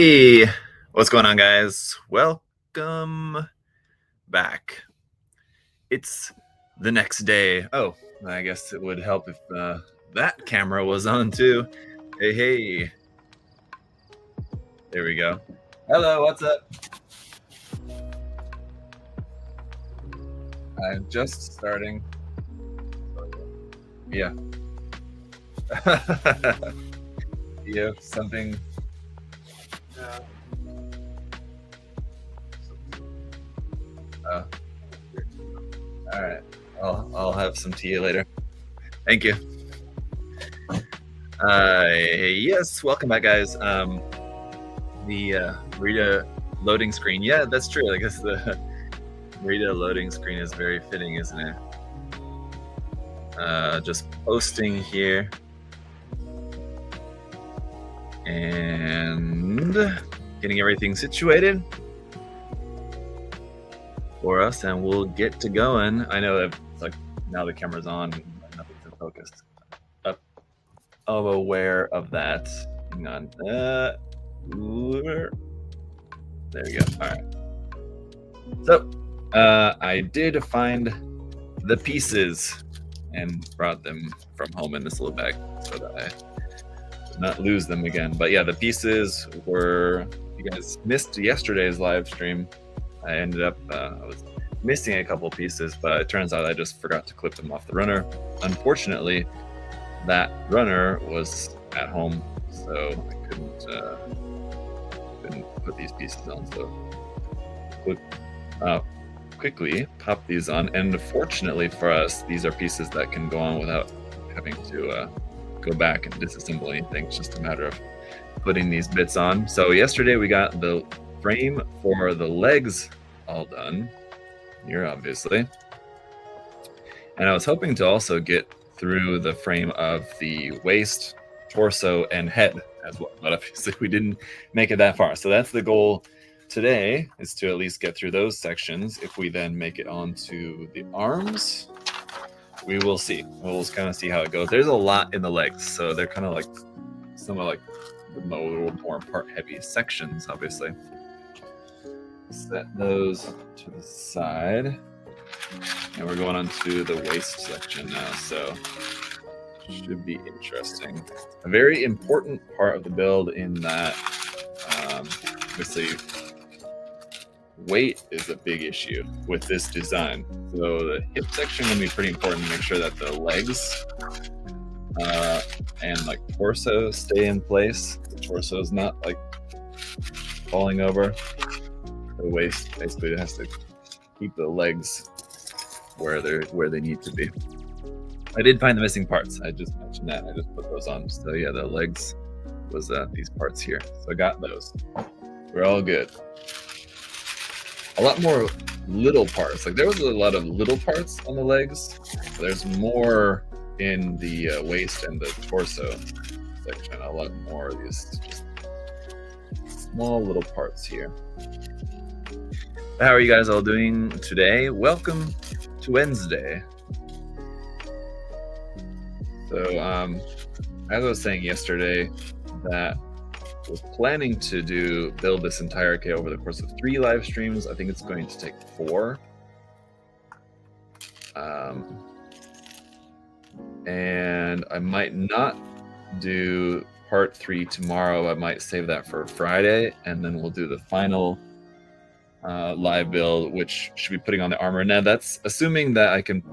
Hey, what's going on, guys? Welcome back. It's the next day. Oh, I guess it would help if that camera was on too. Hey. There we go. Hello, what's up? I'm just starting. Yeah. You have something. Oh. All right. I'll have some tea later. Thank you. Yes, welcome back, guys. The Rita loading screen. Yeah, that's true. I guess the Rita loading screen is very fitting, isn't it? Just posting here. And getting everything situated for us, and we'll get to going. I know that it's like now the camera's on and nothing's in focus. I'm aware of that. Hang on. There we go. All right. So I did find the pieces and brought them from home in this little bag so that I did not lose them again. But yeah, the pieces were, you guys missed yesterday's live stream. I ended up, I was missing a couple pieces, but it turns out I just forgot to clip them off the runner. Unfortunately, that runner was at home, so I couldn't put these pieces on. So quickly pop these on, and fortunately for us, these are pieces that can go on without having to go back and disassemble anything. It's just a matter of putting these bits on. So yesterday we got the frame for the legs all done here, obviously, and I was hoping to also get through the frame of the waist, torso, and head as well, but obviously we didn't make it that far. So that's the goal today, is to at least get through those sections. If we then make it onto the arms, we will see. We'll kind of see how it goes. There's a lot in the legs, so they're kind of like some of like the more part heavy sections, obviously. Set those to the side, and we're going on to the waist section now, so should be interesting. A very important part of the build in that obviously weight is a big issue with this design. So the hip section will be pretty important to make sure that the legs and like torso stay in place. The torso is not like falling over. The waist basically has to keep the legs where they need to be. I did find the missing parts. I just mentioned that. I just put those on. So yeah, the legs was these parts here. So I got those. We're all good. A lot more little parts. Like there was a lot of little parts on the legs. There's more in the waist and the torso section. A lot more of these just small little parts here. How are you guys all doing today? Welcome to Wednesday. So as I was saying yesterday, that I was planning to build this entire kit over the course of 3 live streams. I think it's going to take 4. And I might not do part 3 tomorrow. I might save that for Friday, and then we'll do the final live build, which should be putting on the armor. Now that's assuming that I can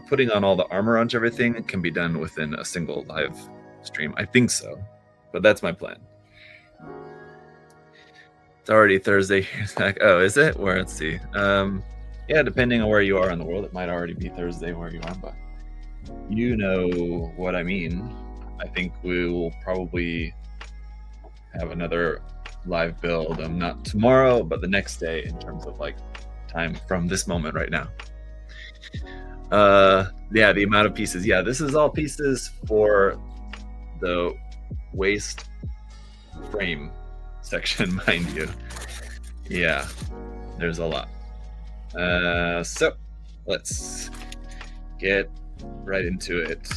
putting on all the armor onto everything can be done within a single live stream. I think so, but that's my plan. It's already Thursday. Oh, is it? Well, let's see. Yeah, depending on where you are in the world, it might already be Thursday where you are, but you know what I mean. I think we will probably have another live build, not tomorrow, but the next day, in terms of like time from this moment right now. Yeah, the amount of pieces. Yeah, this is all pieces for the waist frame section, mind you. Yeah, there's a lot. So let's get right into it.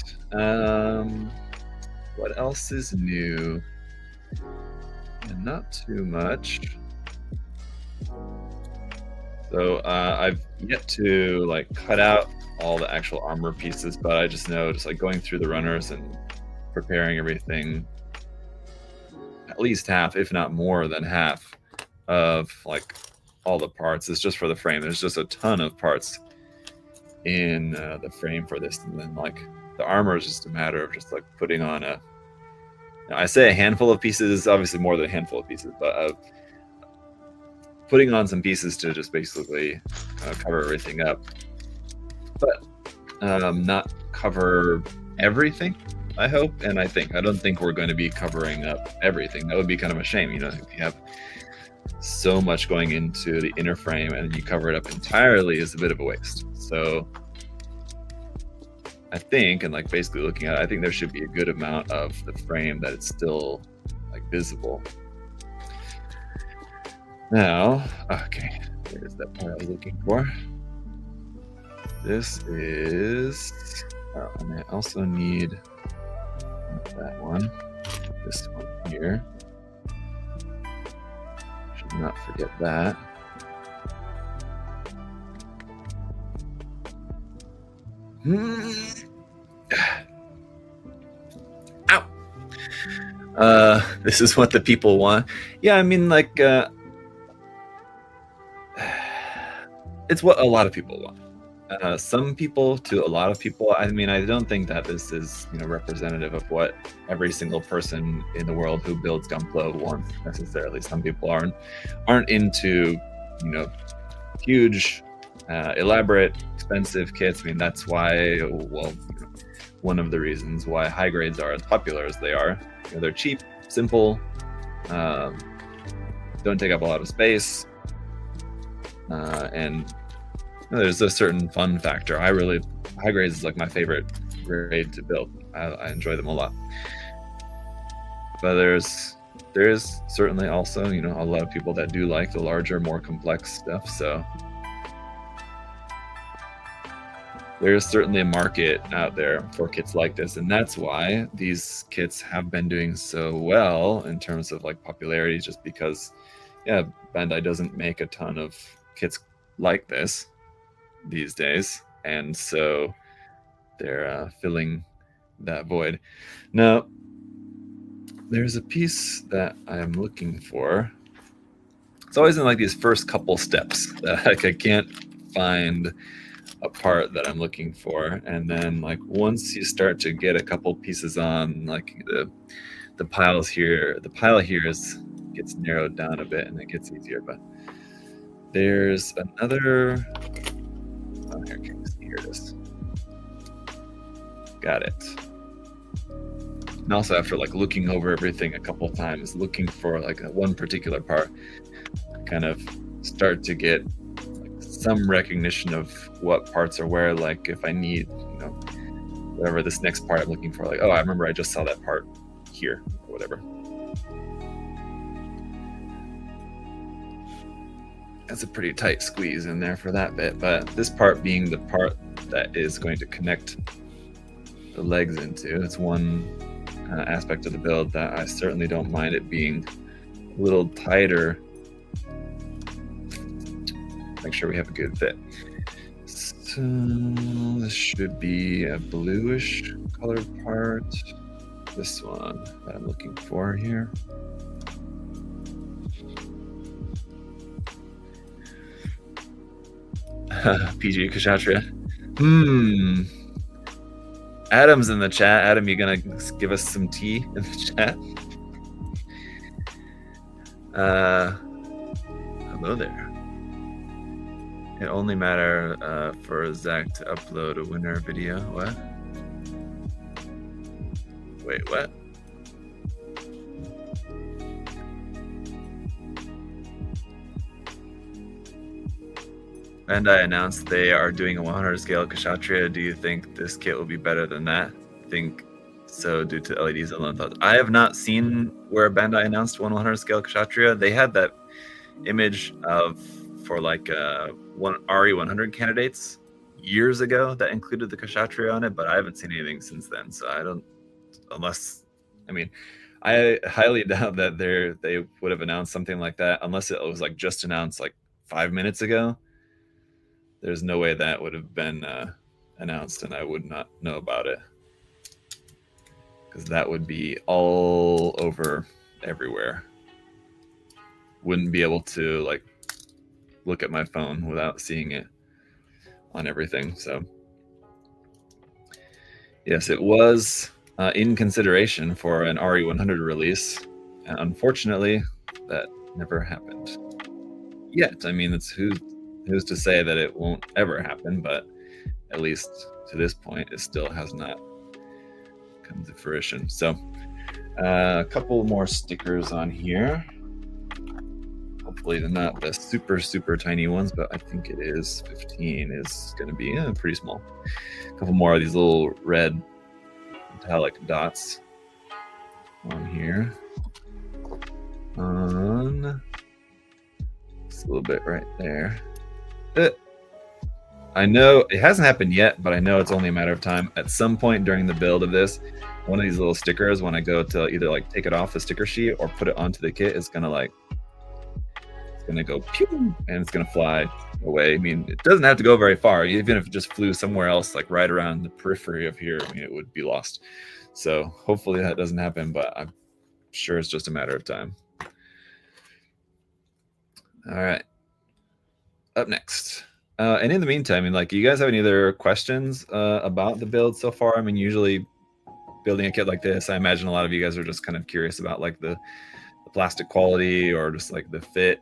What else is new? and not too much. So I've yet to like cut out all the actual armor pieces, but I just know just like going through the runners and preparing everything, at least half, if not more than half, of like all the parts is just for the frame. There's just a ton of parts in the frame for this, and then like the armor is just a matter of just like putting on a. I say a handful of pieces, obviously more than a handful of pieces, but putting on some pieces to just basically cover everything up, but not cover everything. I hope, and I don't think we're going to be covering up everything. That would be kind of a shame, you know, if you have so much going into the inner frame and you cover it up entirely is a bit of a waste. So I think, and like basically looking at it, I think there should be a good amount of the frame that it's still like visible. Now, okay, there's that part I was looking for. This is, oh, and I also need that one, this one here. Should not forget that. Ow! This is what the people want. Yeah, I mean, like, it's what a lot of people want. Some people to a lot of people. I mean, I don't think that this is, you know, representative of what every single person in the world who builds Gunpla wants necessarily. Some people aren't into, you know, huge, elaborate, expensive kits. I mean, that's why, well, you know, one of the reasons why high grades are as popular as they are. You know, they're cheap, simple, don't take up a lot of space, and there's a certain fun factor. High grades is like my favorite grade to build. I enjoy them a lot. But there's certainly also, you know, a lot of people that do like the larger, more complex stuff. So there's certainly a market out there for kits like this, and that's why these kits have been doing so well in terms of like popularity, just because, yeah, Bandai doesn't make a ton of kits like this these days, and so they're filling that void. Now, there's a piece that I'm looking for. It's always in like these first couple steps that like I can't find a part that I'm looking for, and then like once you start to get a couple pieces on, like the pile here gets narrowed down a bit and it gets easier. But there's another. Oh, here it is. Got it. And also, after like looking over everything a couple of times, looking for like one particular part, I kind of start to get like some recognition of what parts are where. Like if I need, you know, whatever this next part I'm looking for, like, oh, I remember I just saw that part here, or whatever. That's a pretty tight squeeze in there for that bit, but this part being the part that is going to connect the legs into, it's one aspect of the build that I certainly don't mind it being a little tighter. Make sure we have a good fit. So this should be a bluish colored part. This one that I'm looking for here. PG Kshatriya. Adam's in the chat. Adam, you gonna give us some tea in the chat? Hello there. It only matter for Zach to upload a winner video. What? Wait, what? Bandai announced they are doing a 100 scale Kshatriya. Do you think this kit will be better than that? I think so, due to LEDs alone. Thoughts. I have not seen where Bandai announced 100 scale Kshatriya. They had that image for like one RE100 candidates years ago that included the Kshatriya on it, but I haven't seen anything since then. So I don't, unless, I mean, I highly doubt that they would have announced something like that unless it was like just announced like 5 minutes ago. There's no way that would have been announced and I would not know about it, because that would be all over everywhere. Wouldn't be able to like look at my phone without seeing it on everything. So yes, it was in consideration for an RE100 release. And unfortunately, that never happened yet. I mean, it's who's to say that it won't ever happen, but at least to this point, it still has not come to fruition. So a couple more stickers on here. Hopefully they're not the super tiny ones, but I think it is 15 is going to be pretty small. A couple more of these little red metallic dots on here. On just a little bit right there. I know it hasn't happened yet, but I know it's only a matter of time. At some point during the build of this, one of these little stickers, when I go to either like take it off the sticker sheet or put it onto the kit, is gonna like, it's gonna go pew, and it's gonna fly away. I mean, it doesn't have to go very far. Even if it just flew somewhere else, like right around the periphery of here, I mean, it would be lost. So hopefully that doesn't happen, but I'm sure it's just a matter of time. All right. Up next. And in the meantime, I mean, like, you guys have any other questions about the build so far? I mean, usually building a kit like this, I imagine a lot of you guys are just kind of curious about like the plastic quality or just like the fit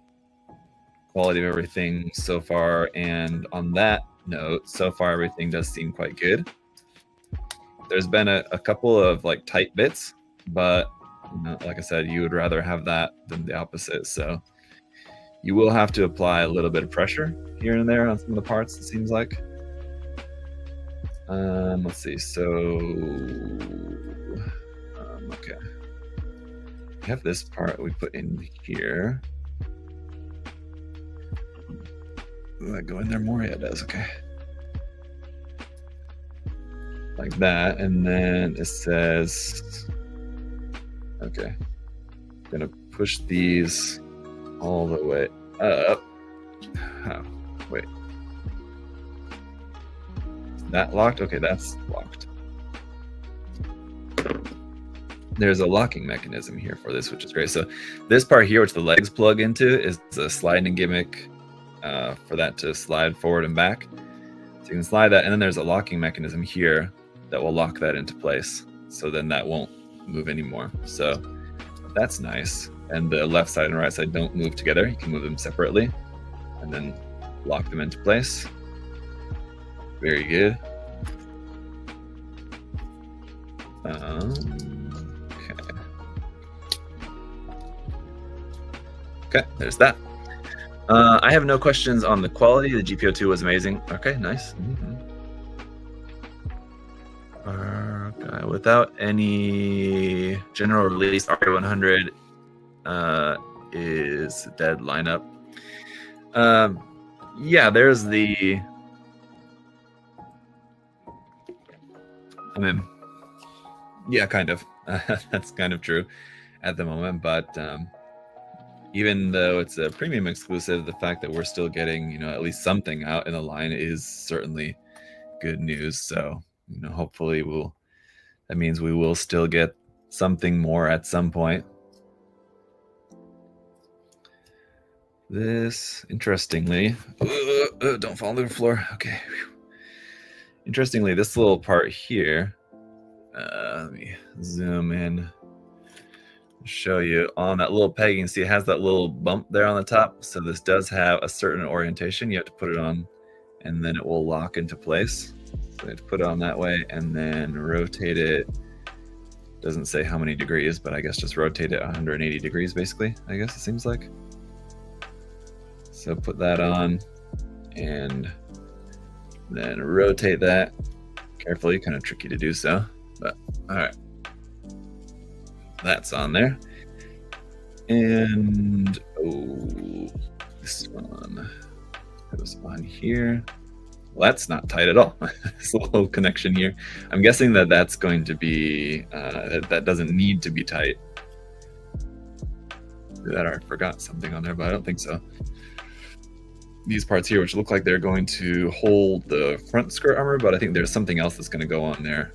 quality of everything so far. And on that note, so far everything does seem quite good. There's been a couple of like tight bits, but you know, like I said, you would rather have that than the opposite. So you will have to apply a little bit of pressure here and there on some of the parts, it seems like. Let's see. So, okay. We have this part we put in here. Does that go in there more? Yeah, it does. Okay. Like that. And then it says, okay, I'm gonna push these all the way up. Oh, wait. Is that locked? Okay, that's locked. There's a locking mechanism here for this, which is great. So this part here, which the legs plug into, is a sliding gimmick for that to slide forward and back. So you can slide that, and then there's a locking mechanism here that will lock that into place. So then that won't move anymore. So that's nice. And the left side and right side don't move together. You can move them separately and then lock them into place. Very good. Okay, there's that. I have no questions on the quality. The GPO2 was amazing. Okay, nice. Okay, without any general release, RE100 is dead lineup. Yeah, there's the, I mean, yeah, kind of. That's kind of true at the moment, but even though it's a premium exclusive, the fact that we're still getting, you know, at least something out in the line is certainly good news. So, you know, hopefully that means we will still get something more at some point. This, interestingly, don't fall to the floor. Okay. Interestingly, this little part here, let me zoom in, show you on that little pegging. See, it has that little bump there on the top. So this does have a certain orientation. You have to put it on, and then it will lock into place. So you have to put it on that way, and then rotate it. Doesn't say how many degrees, but I guess just rotate it 180 degrees, basically, I guess it seems like. So put that on, and then rotate that carefully. Kind of tricky to do so, but all right. That's on there. And this one goes on here. Well, that's not tight at all. This little connection here. I'm guessing that that's going to be that doesn't need to be tight. that I forgot something on there, but I don't think so. These parts here, which look like they're going to hold the front skirt armor, but I think there's something else that's going to go on there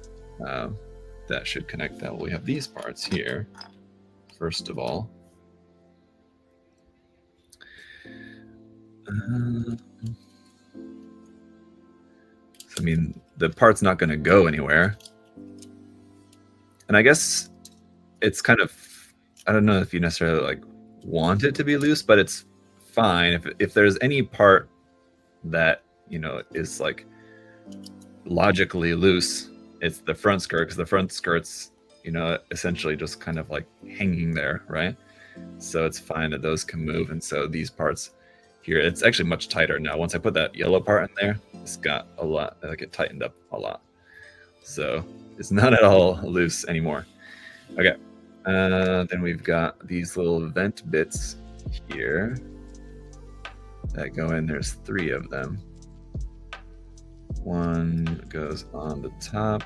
that should connect that. Well, we have these parts here, first of all. So, I mean, the part's not going to go anywhere. And I guess it's kind of, I don't know if you necessarily like want it to be loose, but it's fine. If there's any part that, you know, is like logically loose, it's the front skirt, because the front skirt's, you know, essentially just kind of like hanging there, right? So it's fine that those can move. And so these parts here, it's actually much tighter now. Once I put that yellow part in there, it's got a lot, like it tightened up a lot. So it's not at all loose anymore. Okay. Then we've got these little vent bits here that go in. There's 3 of them. One goes on the top,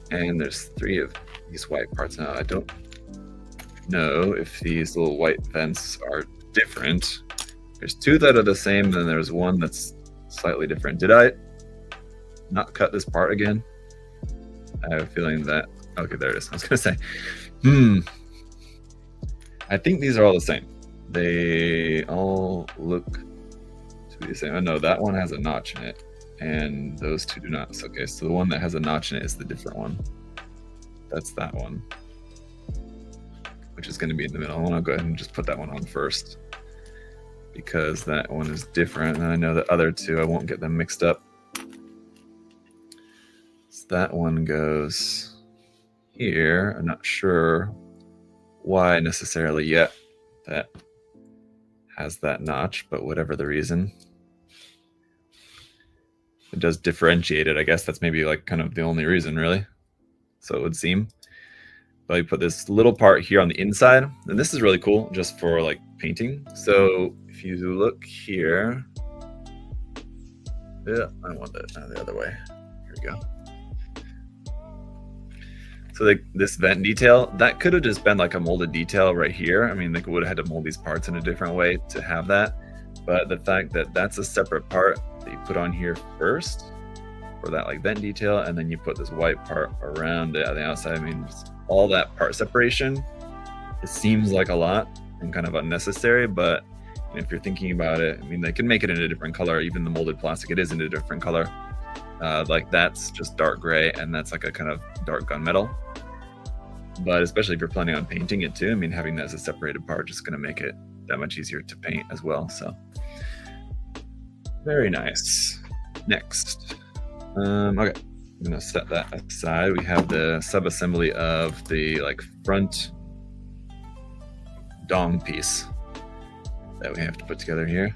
and there's 3 of these white parts. Now, I don't know if these little white vents are different. There's 2 that are the same, and then there's 1 that's slightly different. Did I not cut this part again? I have a feeling that, okay, there it is. I was gonna say, I think these are all the same. They all look to be the same. Oh no, that one has a notch in it, and those 2 do not. So, okay, so the one that has a notch in it is the different one. That's that one, which is going to be in the middle. I want to go ahead and just put that one on first, because that one is different, and I know the other 2, I won't get them mixed up. So that one goes here. I'm not sure why necessarily yet that has that notch, but whatever the reason, it does differentiate it. I guess that's maybe like kind of the only reason, really. So it would seem. But I put this little part here on the inside, and this is really cool just for like painting. So if you look here, yeah, I want that the other way. Here we go. So this vent detail, that could have just been like a molded detail right here. I mean, they would have had to mold these parts in a different way to have that. But the fact that that's a separate part that you put on here first for that like vent detail, and then you put this white part around it on the outside, I mean, all that part separation, it seems like a lot and kind of unnecessary, but if you're thinking about it, I mean, they can make it in a different color. Even the molded plastic, it is in a different color. Like that's just dark gray, and that's like a kind of dark gunmetal. But especially if you're planning on painting it too, I mean, having that as a separated part just going to make it that much easier to paint as well. So very nice. Next, okay, I'm gonna set that aside. We have the sub-assembly of the like front dong piece that we have to put together here.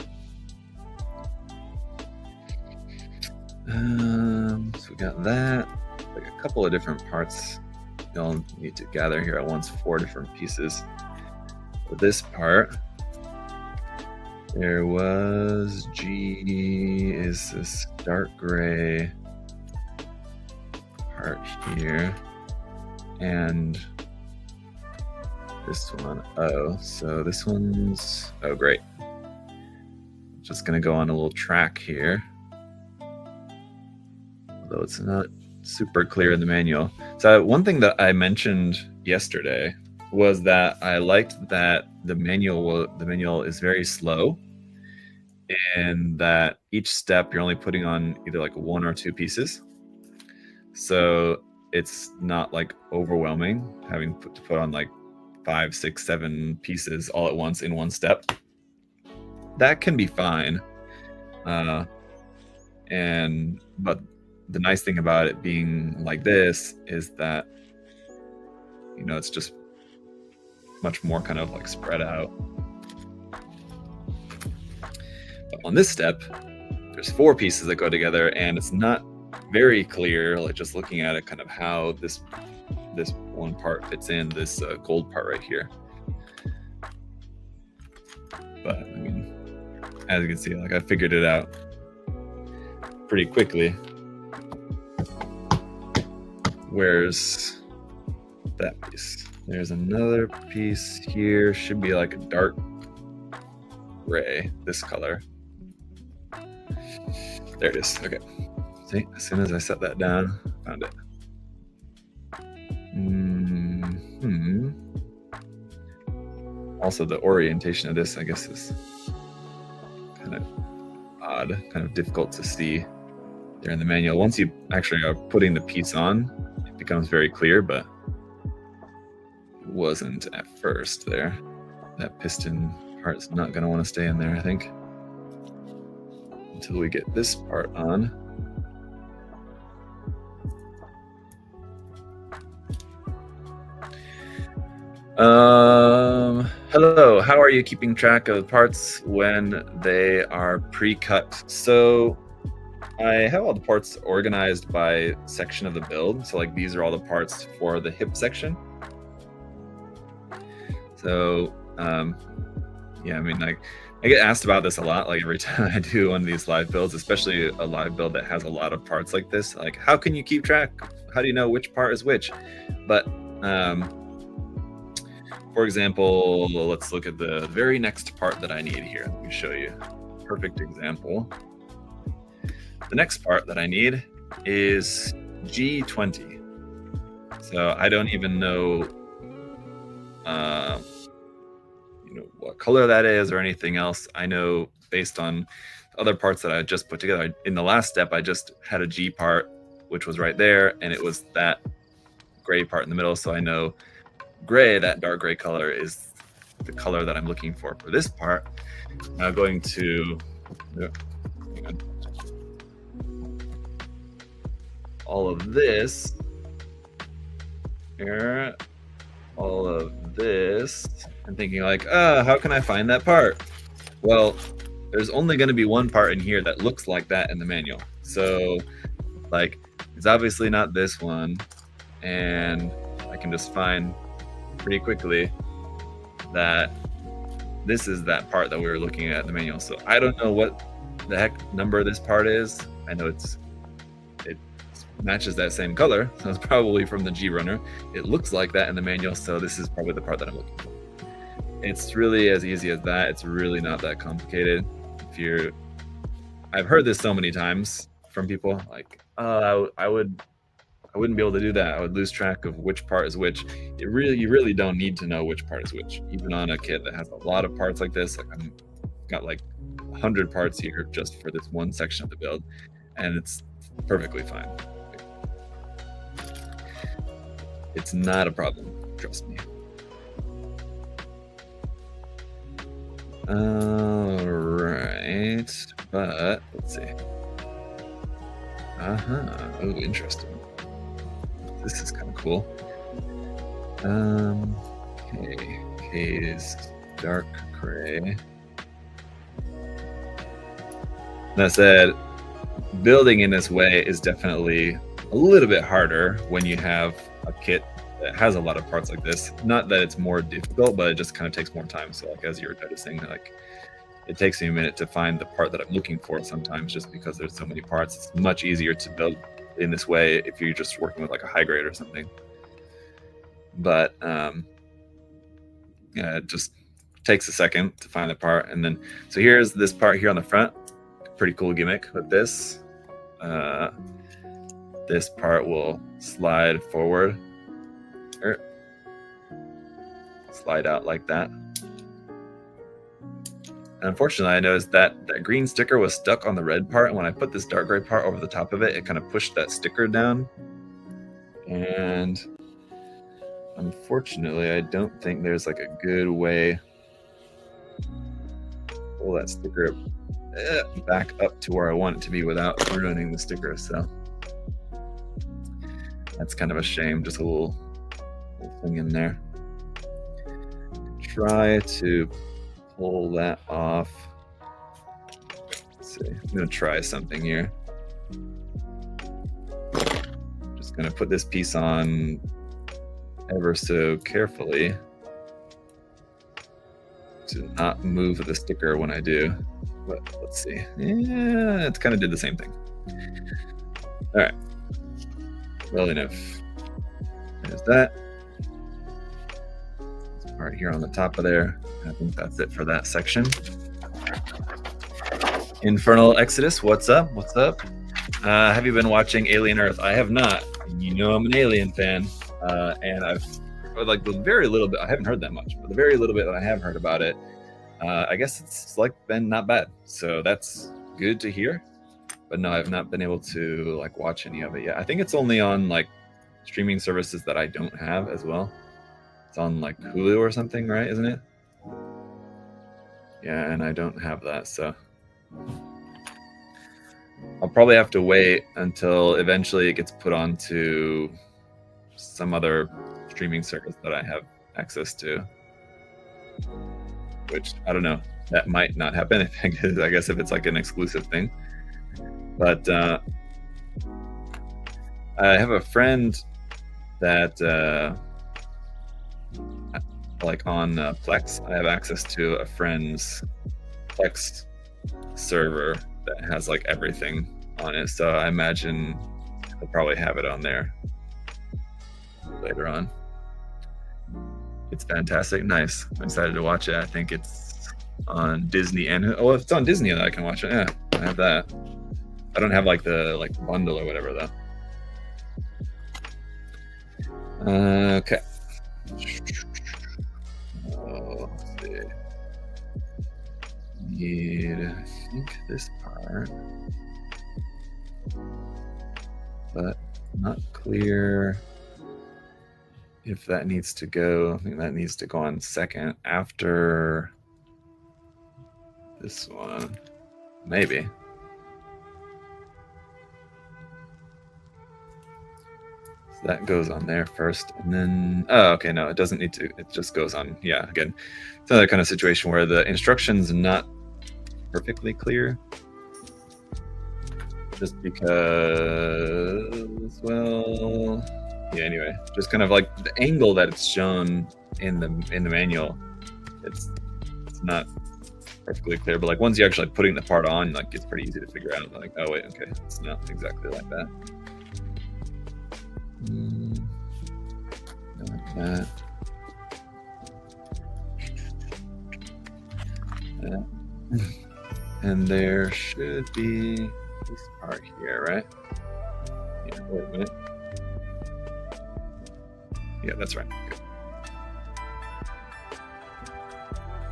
So we got that, like a couple of different parts you'll need to gather here at once, 4 different pieces. For this part, there was is this dark gray part here, and this one, so this one's, great. Just gonna go on a little track here, although it's not super clear in the manual. So one thing that I mentioned yesterday was that I liked that the manual is very slow, and that each step you're only putting on either like 1 or 2 pieces. So it's not like overwhelming having to put on like 5, 6, 7 pieces all at once in one step. That can be fine. But the nice thing about it being like this is that, you know, it's just much more kind of like spread out. But on this step, there's 4 pieces that go together, and it's not very clear, like just looking at it, kind of how this one part fits in, this gold part right here. But I mean, as you can see, like I figured it out pretty quickly. Where's that piece? There's another piece here. Should be like a dark gray, this color. There it is. Okay. See, as soon as I set that down, found it. Also, the orientation of this, I guess, is kind of odd, kind of difficult to see there in the manual. Once you actually are putting the piece on, it becomes very clear, but it wasn't at first there. That piston part is not going to want to stay in there, I think, until we get this part on. Hello, how are you keeping track of parts when they are pre-cut? So I have all the parts organized by section of the build. So like these are all the parts for the hip section. So yeah, I mean, like I get asked about this a lot, like every time I do one of these live builds, especially a live build that has a lot of parts like this. Like, how can you keep track? How do you know which part is which? But for example, let's look at the very next part that I need here. Let me show you a perfect example. The next part that I need is G20. So I don't even know, what color that is or anything else. I know based on other parts that I just put together. In the last step, I just had a G part, which was right there, and it was that gray part in the middle. So I know gray, that dark gray color, is the color that I'm looking for this part. Now going to all of this here, all of this, and thinking like, how can I find that part? Well, there's only going to be one part in here that looks like that in the manual. So like, it's obviously not this one, and I can just find pretty quickly that this is that part that we were looking at in the manual. So I don't know what the heck number this part is. I know it matches that same color, so it's probably from the G runner. It looks like that in the manual, so this is probably the part that I'm looking for. It's really as easy as that. It's really not that complicated. I've heard this so many times from people, like, I wouldn't be able to do that. I would lose track of which part is which. You really don't need to know which part is which. Even on a kit that has a lot of parts like this, like I've got like 100 parts here just for this one section of the build, and it's perfectly fine. It's not a problem, trust me. All right, but let's see. Oh, interesting. This is kind of cool. Okay, is dark gray. That said, building in this way is definitely a little bit harder when you have a kit that has a lot of parts like this. Not that it's more difficult, but it just kind of takes more time. So like, as you were noticing, like it takes me a minute to find the part that I'm looking for sometimes, just because there's so many parts. It's much easier to build in this way if you're just working with like a high grade or something. But yeah, it just takes a second to find the part. And then, so here's this part here on the front. Pretty cool gimmick with this. This part will slide forward, or slide out like that. And unfortunately, I noticed that that green sticker was stuck on the red part, and when I put this dark gray part over the top of it, it kind of pushed that sticker down. And unfortunately, I don't think there's like a good way to pull that sticker back up to where I want it to be without ruining the sticker. So that's kind of a shame. Just a little thing in there. Try to pull that off. Let's see. I'm gonna try something here. Just gonna put this piece on ever so carefully to not move the sticker when I do. But let's see. Yeah, it kind of did the same thing. All right. Well enough. There's that. part here on the top of there. I think that's it for that section. Infernal Exodus, what's up? What's up? Have you been watching Alien Earth? I have not. You know I'm an Alien fan, and I've like the very little bit. I haven't heard that much, but the very little bit that I have heard about it, I guess it's like been not bad. So that's good to hear. But no, I've not been able to like watch any of it yet. I think it's only on like streaming services that I don't have as well. It's on like Hulu or something, right? Isn't it? Yeah, and I don't have that, so I'll probably have to wait until eventually it gets put onto some other streaming service that I have access to. Which, I don't know, that might not happen, I guess if it's like an exclusive thing. But I have a friend that, like on Plex, I have access to a friend's Plex server that has like everything on it. So I imagine I'll probably have it on there later on. It's fantastic. Nice. I'm excited to watch it. I think it's on Disney and if it's on Disney that I can watch it. Yeah, I have that. I don't have like the bundle or whatever though. Okay. Let's see. Need, I think, this part, but not clear if that needs to go. I think that needs to go on second after this one, maybe. So that goes on there first, and then, oh, okay, no, it doesn't need to, it just goes on. Yeah, again, it's another kind of situation where the instructions not perfectly clear, just because, well, yeah, anyway, just kind of like the angle that it's shown in the manual, it's not perfectly clear, but like once you're actually putting the part on, like it's pretty easy to figure out, like, oh wait, okay, it's not exactly like that. Like that. And there should be this part here, right? Yeah, wait a minute. Yeah, that's right. Good.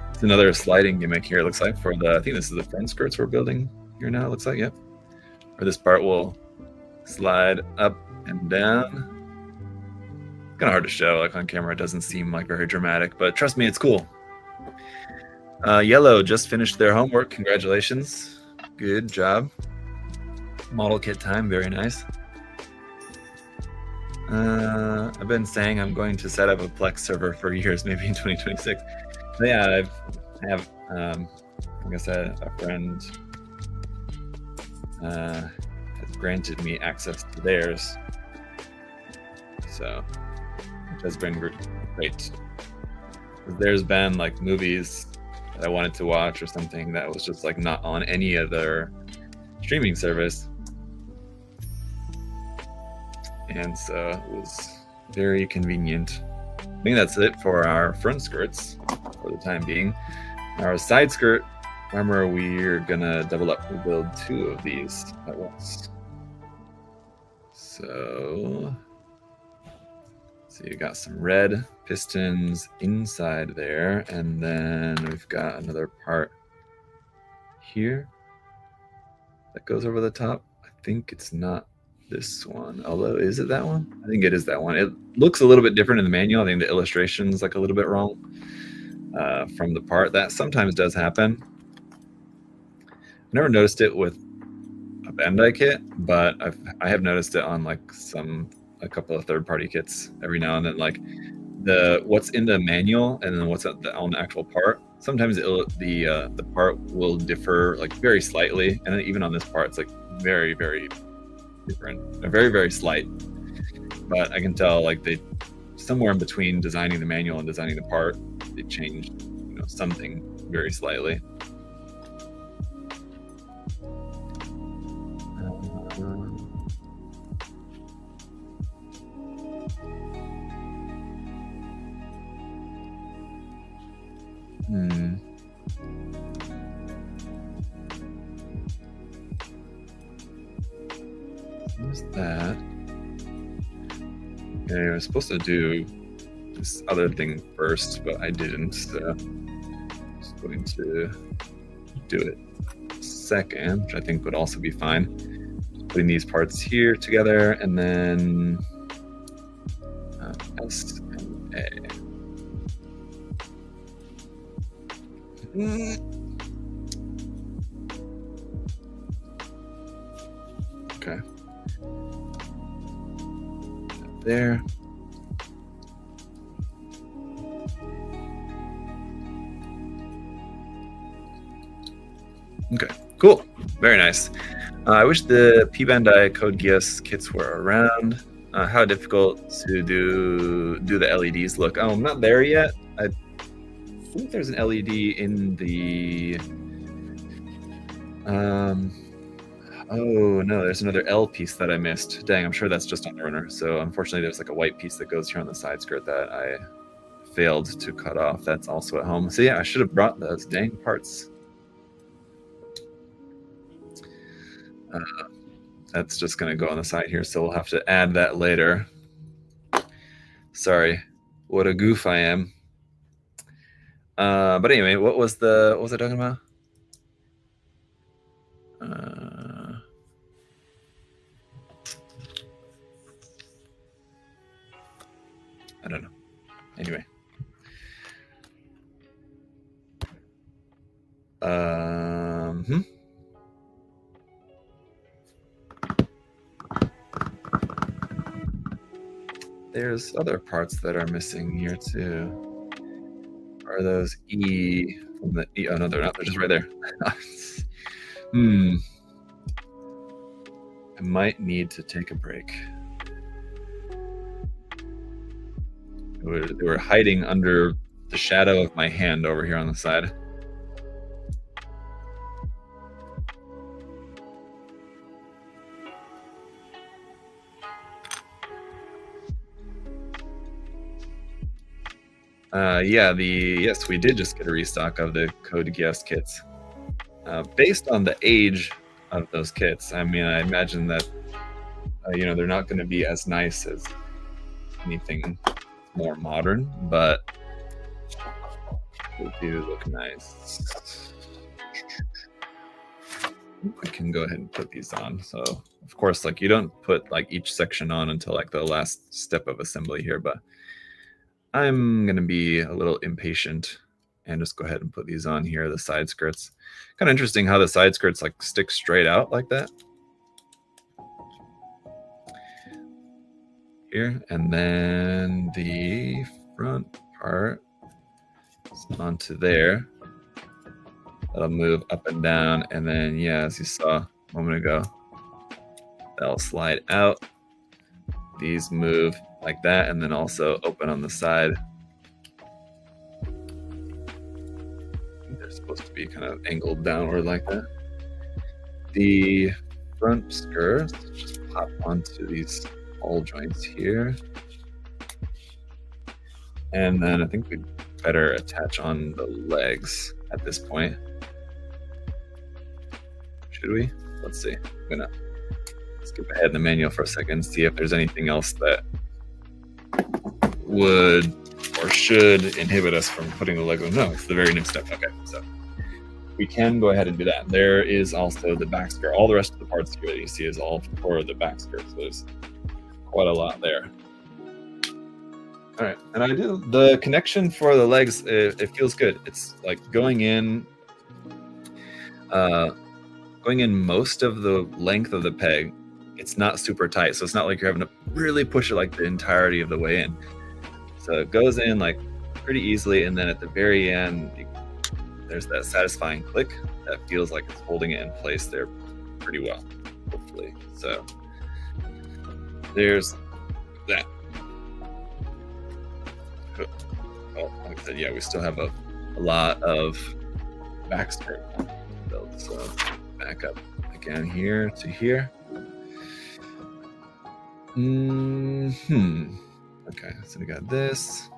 It's another sliding gimmick here, it looks like, for the, I think this is the front skirts we're building here now, it looks like, yep. Where this part will slide up and down. Kind of hard to show, like on camera, it doesn't seem like very dramatic, but trust me, it's cool. Yellow just finished their homework. Congratulations. Good job. Model kit time. Very nice. I've been saying I'm going to set up a Plex server for years, maybe in 2026. But yeah, I have, like I said, a friend has granted me access to theirs. So, which has been great. There's been like movies that I wanted to watch or something that was just like not on any other streaming service, and so it was very convenient. I think that's it for our front skirts for the time being. Our side skirt armor, we're gonna double up. We'll build 2 of these at once. So you got some red pistons inside there, and then we've got another part here that goes over the top. I think it's not this one, although is it that one? I think it is that one. It looks a little bit different in the manual. I think the illustration's like a little bit wrong from the part. That sometimes does happen. I've never noticed it with a Bandai kit, but I have noticed it on like a couple of third-party kits every now and then, like what's in the manual and then what's on the actual part. Sometimes the part will differ like very slightly, and then even on this part, it's like very, very different, very, very slight. But I can tell like they somewhere in between designing the manual and designing the part, they changed, something very slightly. There's that. Okay, I was supposed to do this other thing first, but I didn't, so I'm just going to do it second, which I think would also be fine. Just putting these parts here together, and then S and A. Okay. There. Okay, cool. Very nice. I wish the P-Bandai Code Geass kits were around. How difficult to do the LEDs look? Oh, I'm not there yet. I think there's an LED in the... Oh, no, there's another L piece that I missed. Dang, I'm sure that's just on the runner. So unfortunately, there's like a white piece that goes here on the side skirt that I failed to cut off. That's also at home. So yeah, I should have brought those dang parts. That's just going to go on the side here, so we'll have to add that later. Sorry, what a goof I am. But anyway, what was I talking about? I don't know. Anyway. There's other parts that are missing here too. Are those E from the E? Oh no, they're not. They're just right there. I might need to take a break. They were hiding under the shadow of my hand over here on the side. Yes, we did just get a restock of the Code Geass kits. Based on the age of those kits, I mean, I imagine that they're not going to be as nice as anything more modern, but they do look nice. I can go ahead and put these on. So, of course, like you don't put like each section on until like the last step of assembly here, but I'm going to be a little impatient and just go ahead and put these on here, the side skirts. Kind of interesting how the side skirts like stick straight out like that. Here, and then the front part is onto there. That'll move up and down, and then, yeah, as you saw a moment ago, that'll slide out. These move like that, and then also open on the side. They're supposed to be kind of angled downward like that. The front skirts just pop onto these ball joints here. And then I think we'd better attach on the legs at this point. Should we? Let's see. I'm gonna skip ahead in the manual for a second, see if there's anything else that would or should inhibit us from putting the legs on. No, it's the very next step. Okay, so we can go ahead and do that. There is also the back skirt. All the rest of the parts here that you see is all for the back skirt. So there's quite a lot there. All right, and I do the connection for the legs. It feels good. It's like going in most of the length of the peg. It's not super tight, so it's not like you're having to really push it like the entirety of the way in. So it goes in like pretty easily, and then at the very end, there's that satisfying click that feels like it's holding it in place there pretty well, hopefully. So there's that. Oh, like I said, yeah, we still have a lot of back skirt build. So back up again here to here. Okay, so we got this,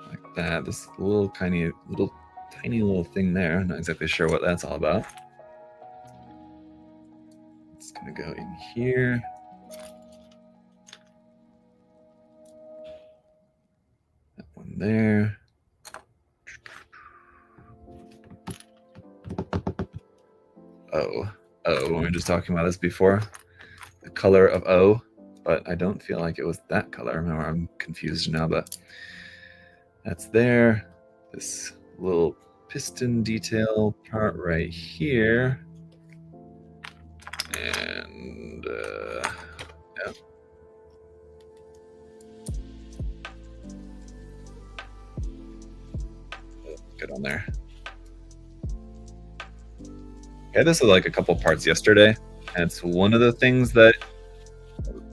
like that. This little tiny little thing there. I'm not exactly sure what that's all about. It's gonna go in here. That one there. O. We were just talking about this before. The color of O, but I don't feel like it was that color. I'm confused now, but that's there. This little piston detail part right here. And yeah. Get on there. I had this with like a couple parts yesterday, and it's one of the things that,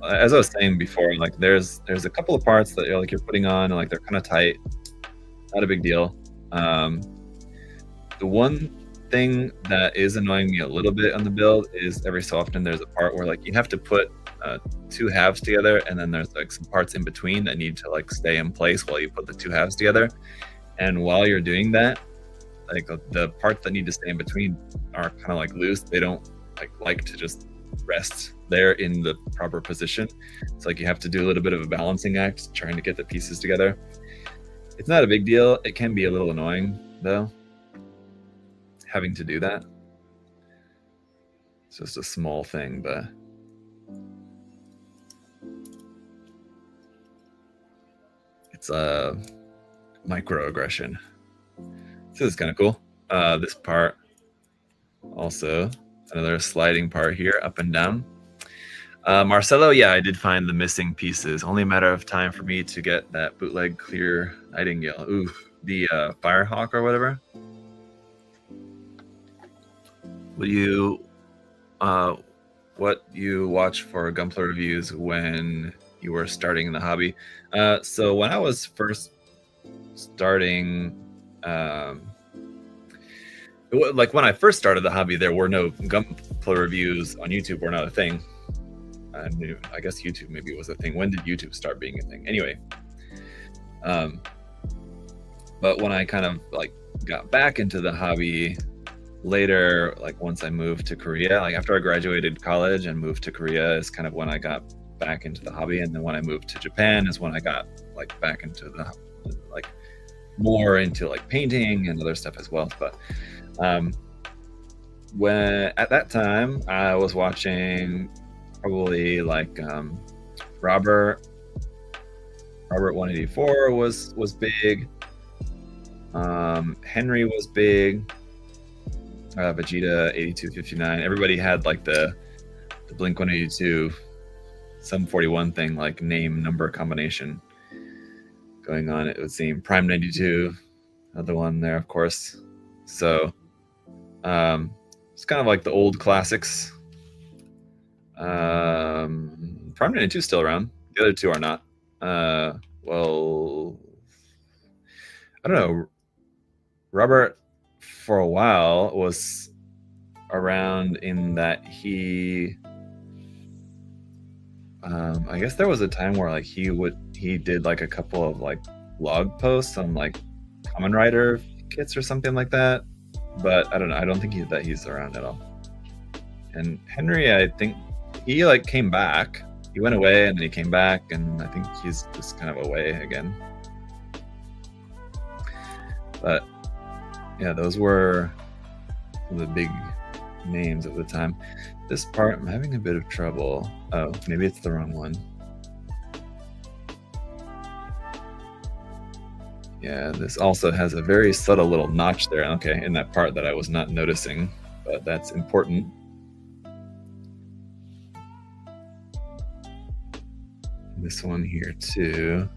as I was saying before, like there's a couple of parts that you're putting on, and like they're kind of tight. Not a big deal. The one thing that is annoying me a little bit on the build is every so often there's a part where like you have to put two halves together, and then there's like some parts in between that need to like stay in place while you put the two halves together. And while you're doing that, like the parts that need to stay in between are kind of like loose. They don't like to just rest there in the proper position. It's like you have to do a little bit of a balancing act trying to get the pieces together. It's not a big deal. It can be a little annoying though, having to do that. It's just a small thing, but it's a microaggression. This is kind of cool. This part also, another sliding part here, up and down. Marcelo, yeah, I did find the missing pieces. Only a matter of time for me to get that bootleg clear Nightingale. Ooh, the Firehawk or whatever. What you watch for Gunpla reviews when you were starting in the hobby? So when I was first starting, like when I first started the hobby, there were no Gunpla reviews on YouTube. Were not a thing. I guess YouTube maybe was a thing. When did YouTube start being a thing? Anyway, but when I kind of like got back into the hobby later, like once I moved to Korea, like after I graduated college and moved to Korea is kind of when I got back into the hobby. And then when I moved to Japan is when I got like back into the like more into like painting and other stuff as well. But when at that time I was watching probably like Robert 184 was big. Henry was big. Vegeta 8259. Everybody had like the Blink 182 741 thing, like name number combination going on. It would seem Prime 92, another one there, of course. So it's kind of like the old classics. Prime 92 is still around. The other two are not. Well, I don't know. Robert for a while was around in that he I guess there was a time where like he did like a couple of like blog posts on like Kamen Rider kits or something like that, but I don't know. I don't think he's around at all. And Henry, I think he like came back. He went away and then he came back, and I think he's just kind of away again. But yeah, those were the big names of the time. This part, I'm having a bit of trouble. Oh, maybe it's the wrong one. Yeah, this also has a very subtle little notch there. Okay, in that part that I was not noticing, but that's important. This one here too.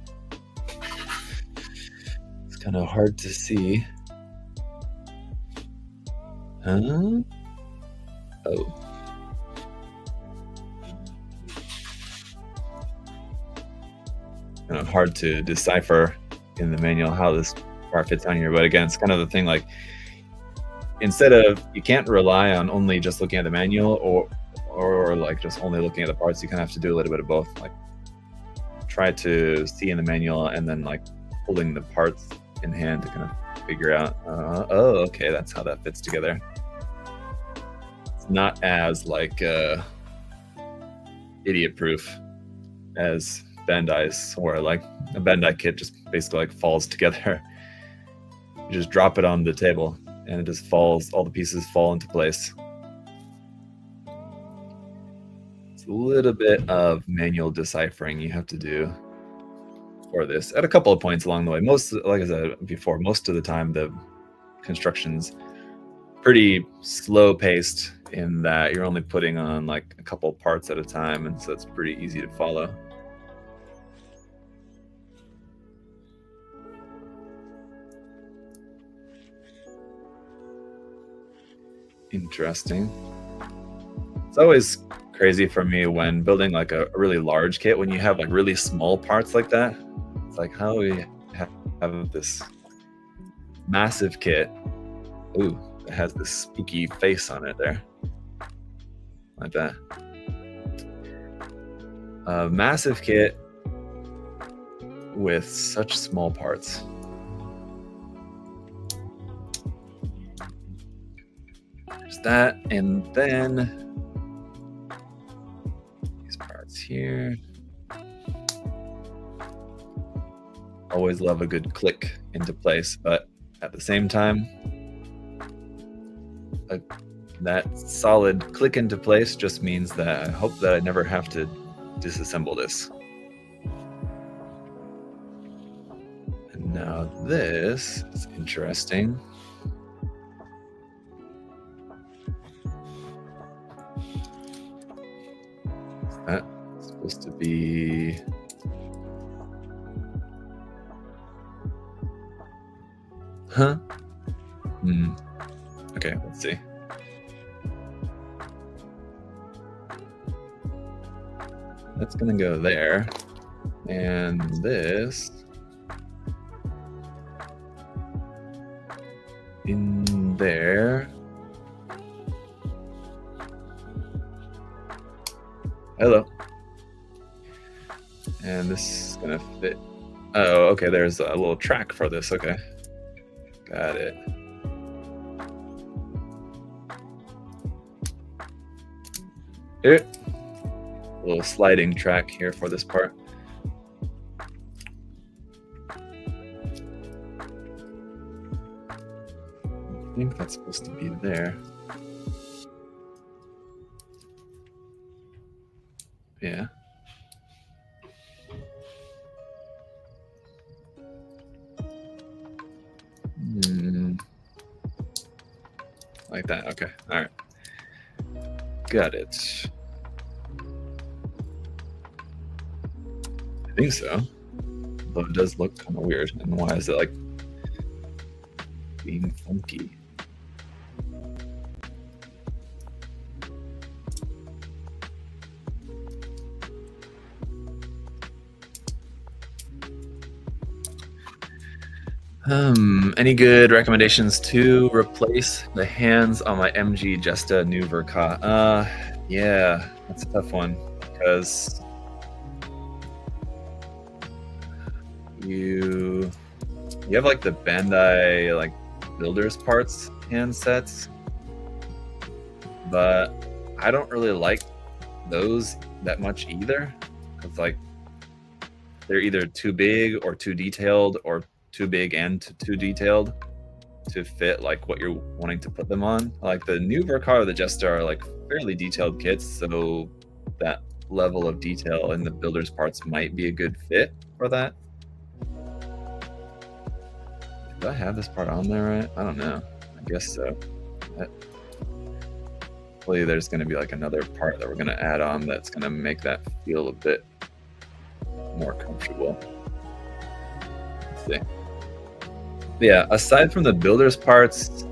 It's kind of hard to see. Huh? Oh. Kind of hard to decipher in the manual how this part fits on here, but again, it's kind of the thing, like instead of, you can't rely on only just looking at the manual or like just only looking at the parts. You kind of have to do a little bit of both, like try to see in the manual and then like pulling the parts in hand to kind of figure out, oh, okay, that's how that fits together. It's not as like idiot proof as Bandai's, where like a Bandai kit just basically like falls together. You just drop it on the table and it just falls, all the pieces fall into place. It's a little bit of manual deciphering you have to do for this at a couple of points along the way. Most, like I said before, most of the time the construction's pretty slow paced in that you're only putting on like a couple parts at a time, and so it's pretty easy to follow. Interesting. It's always crazy for me when building like a really large kit, when you have like really small parts like that. It's like, how do we have this massive kit, ooh, it has this spooky face on it there, like that. A massive kit with such small parts. There's that, and then these parts here. Always love a good click into place, but at the same time, that solid click into place just means that I hope that I never have to disassemble this. And now this is interesting. That's supposed to be... Huh? Okay, let's see. That's gonna go there, and this in there. Hello. And this is gonna fit. Oh, okay, there's a little track for this, okay. Got it. Here. A little sliding track here for this part. I think that's supposed to be there. Yeah. Like that, okay, all right. Got it. I think so, but it does look kind of weird. And why is it like being funky? Any good recommendations to replace the hands on my MG Jesta New Verka? Yeah, that's a tough one because you have like the Bandai like builders parts hand sets, but I don't really like those that much either. It's like they're either too big or too detailed, or too big and too detailed to fit like what you're wanting to put them on. Like the new Verka or the Jesta are like fairly detailed kits, so that level of detail in the builder's parts might be a good fit for that. Do I have this part on there right? I don't know. I guess so. Hopefully there's going to be like another part that we're going to add on that's going to make that feel a bit more comfortable. Let's see. Yeah, aside from the builder's parts,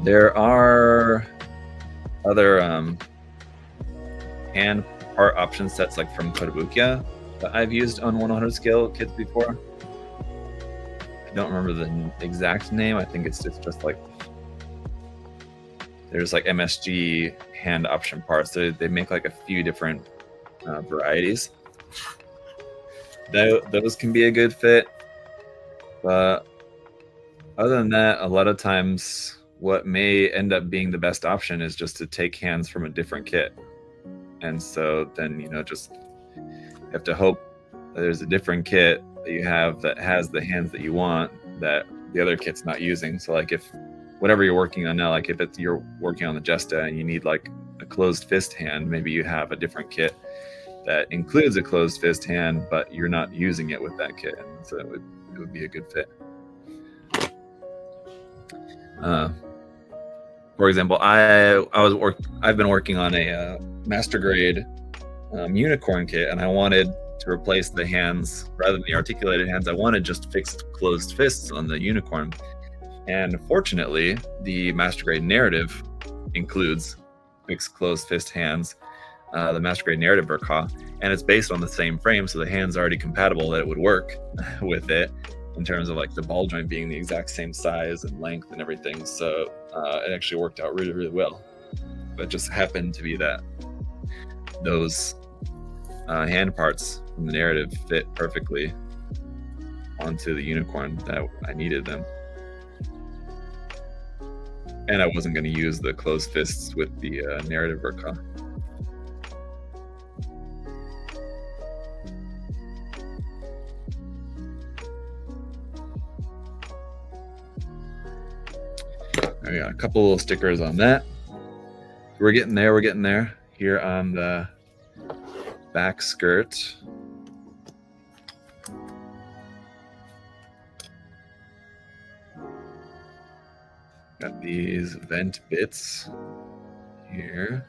there are other hand part option sets like from Kotobukiya that I've used on 100 scale kits before. I don't remember the exact name. I think it's just like there's like MSG hand option parts. They make like a few different varieties. Those can be a good fit. But other than that, a lot of times what may end up being the best option is just to take hands from a different kit. And so then, just you have to hope that there's a different kit that you have that has the hands that you want that the other kit's not using. So like if whatever you're working on now, like if you're working on the Jesta and you need like a closed fist hand, maybe you have a different kit that includes a closed fist hand, but you're not using it with that kit. And so it would be a good fit. For example, I've been working on a master grade unicorn kit, and I wanted to replace the hands rather than the articulated hands. I wanted just fixed closed fists on the unicorn, and fortunately, the master grade narrative includes fixed closed fist hands, the master grade narrative Verka, and it's based on the same frame, so the hand's already compatible that it would work with it in terms of like the ball joint being the exact same size and length and everything. So it actually worked out really, really well. But it just happened to be that those hand parts from the narrative fit perfectly onto the unicorn that I needed them. And I wasn't going to use the closed fists with the narrative Verka. I got a couple little stickers on that. We're getting there. Here on the back skirt. Got these vent bits here.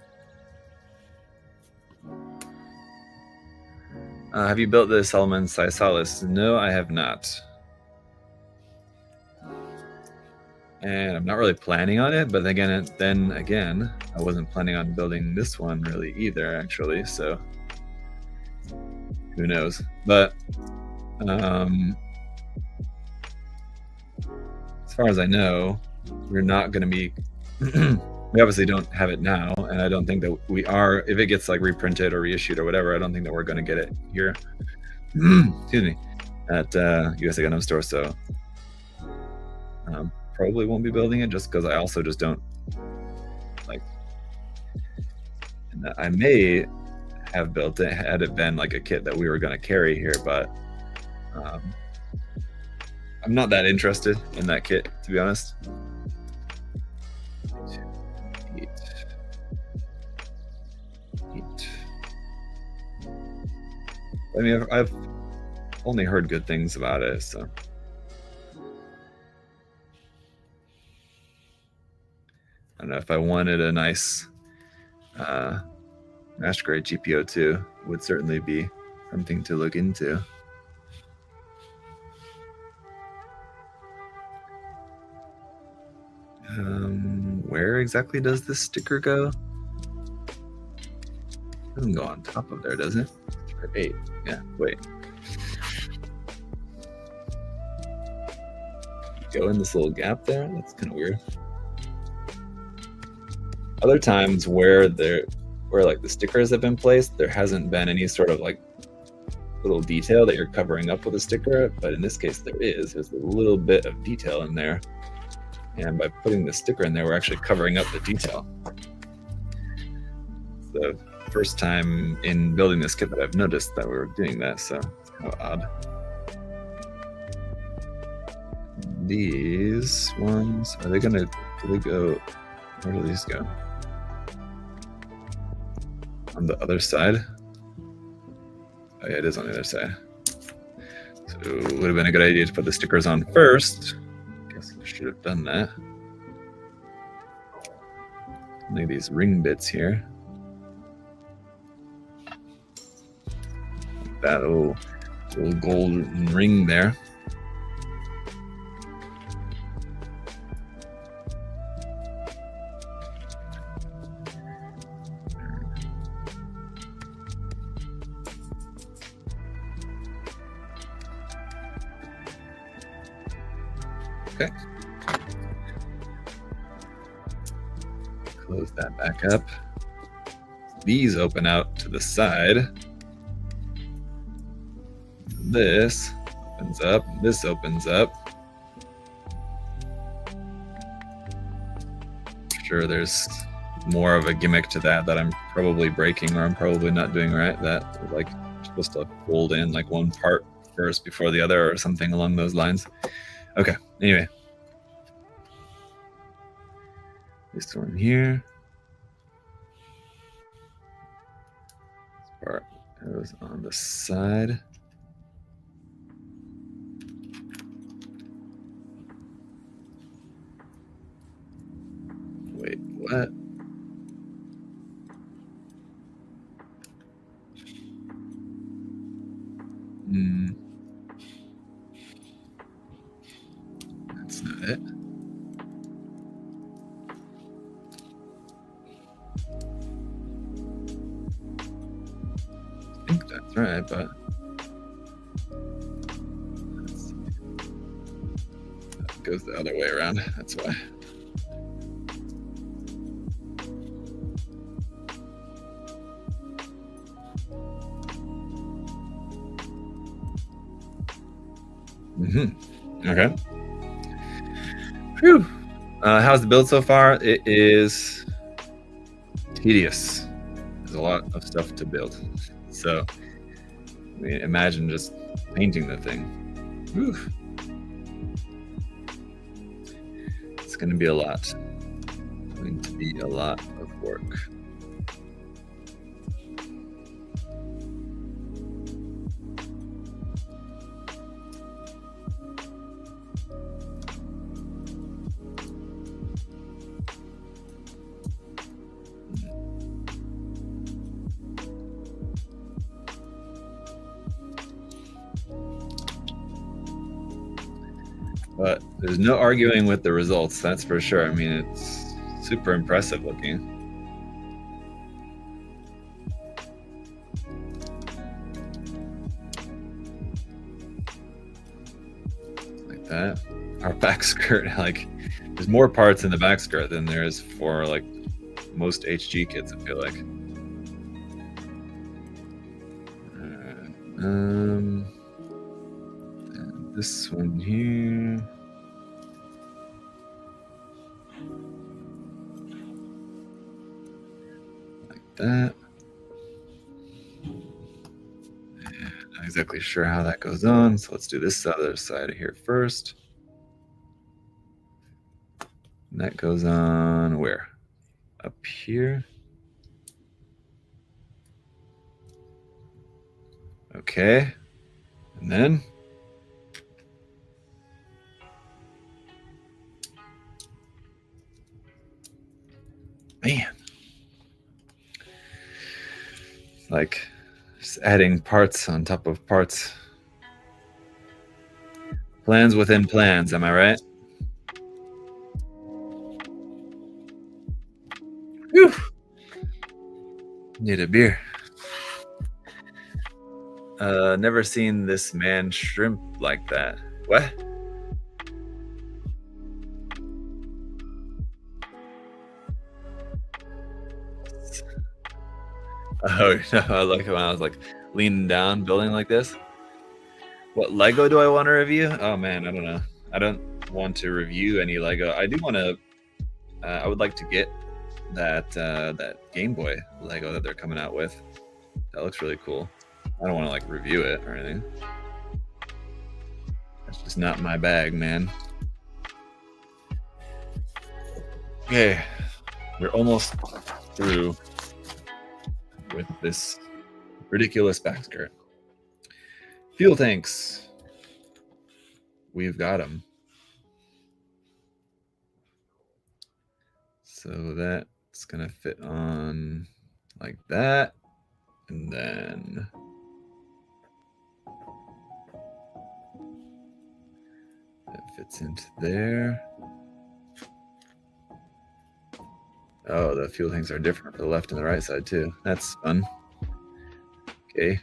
Have you built this element Sisalis? No, I have not. And I'm not really planning on it, but then again, I wasn't planning on building this one really either, actually. So who knows? But as far as I know, we're not going to be. We obviously don't have it now, and I don't think that we are. If it gets like reprinted or reissued or whatever, I don't think that we're going to get it here. Excuse me, at USA Gundam Store. So. Probably won't be building it just because I also just don't like. And I may have built it had it been like a kit that we were going to carry here, but I'm not that interested in that kit, to be honest. I mean, I've only heard good things about it, so. I don't know if I wanted a nice master grade GPO2, would certainly be something to look into. Where exactly does this sticker go? It doesn't go on top of there, does it? Sticker 8. Yeah, wait. Go in this little gap there? That's kind of weird. Other times where like the stickers have been placed, there hasn't been any sort of like little detail that you're covering up with a sticker, but in this case there's a little bit of detail in there, and by putting the sticker in there, we're actually covering up the detail. It's the first time in building this kit that I've noticed that we were doing that, so it's kind of odd. These ones, do they go, where do these go? On the other side? Oh yeah, it is on the other side. So it would have been a good idea to put the stickers on first. Guess I should have done that. Look at these ring bits here. That little golden ring there. Okay. Close that back up. These open out to the side. This opens up. This opens up. sure there's more of a gimmick to that I'm probably breaking or I'm probably not doing right. That like supposed to fold in like one part first before the other or something along those lines. Okay, anyway. This one here. This part goes on the side. Wait, what? That's not it. I think that's right, but let's see. That goes the other way around. That's why. Okay. Phew. How's the build so far? It is tedious. There's a lot of stuff to build. So, I mean, imagine just painting the thing. Whew. It's going to be a lot. It's going to be a lot of work. But there's no arguing with the results, that's for sure. I mean, it's super impressive looking. Like that. Our back skirt, like, there's more parts in the back skirt than there is for, like, most HG kits, I feel like. And this one here. Like that. And not exactly sure how that goes on, so let's do this other side of here first. And that goes on where? Up here. Okay. And then man, like just adding parts on top of parts. Plans within plans, am I right? Whew. Need a beer. Never seen this man shrimp like that. What? Oh no, I like it when I was like leaning down, building like this. What Lego do I want to review? Oh man, I don't know. I don't want to review any Lego. I do want to. I would like to get that that Game Boy Lego that they're coming out with. That looks really cool. I don't want to like review it or anything. That's just not my bag, man. Okay, we're almost through with this ridiculous back skirt. Fuel tanks. We've got them. So that's gonna fit on like that, and then that fits into there. Oh, the fuel tanks are different for the left and the right side too. That's fun. Okay.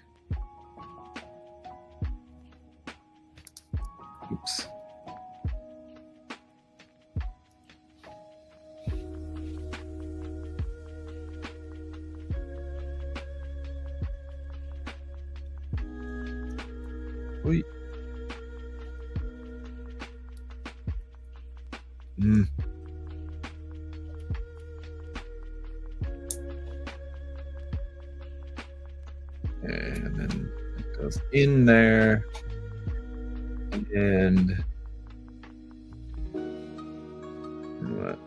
Oops. Wait. in there. And what?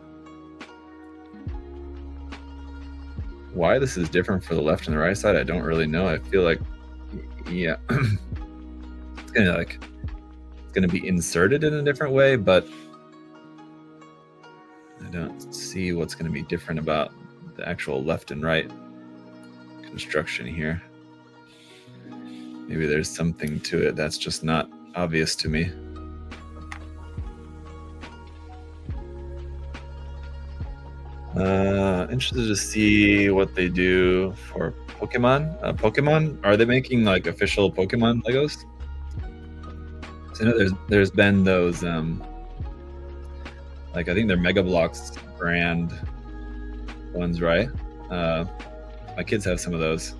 Why this is different for the left and the right side, I don't really know. I feel like, yeah, it's gonna be inserted in a different way, but I don't see what's gonna be different about the actual left and right construction here. Maybe there's something to it that's just not obvious to me. Interested to see what they do for Pokemon. Pokemon, are they making like official Pokemon Legos? So I know there's been those like I think they're Mega Bloks brand ones, right? My kids have some of those.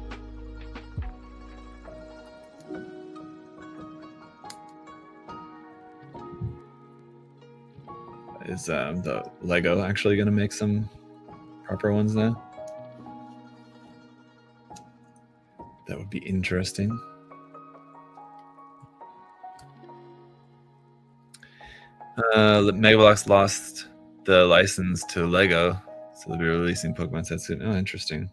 Is the Lego actually going to make some proper ones now? That would be interesting. Mega Bloks lost the license to Lego, so they'll be releasing Pokemon sets soon. Oh, interesting.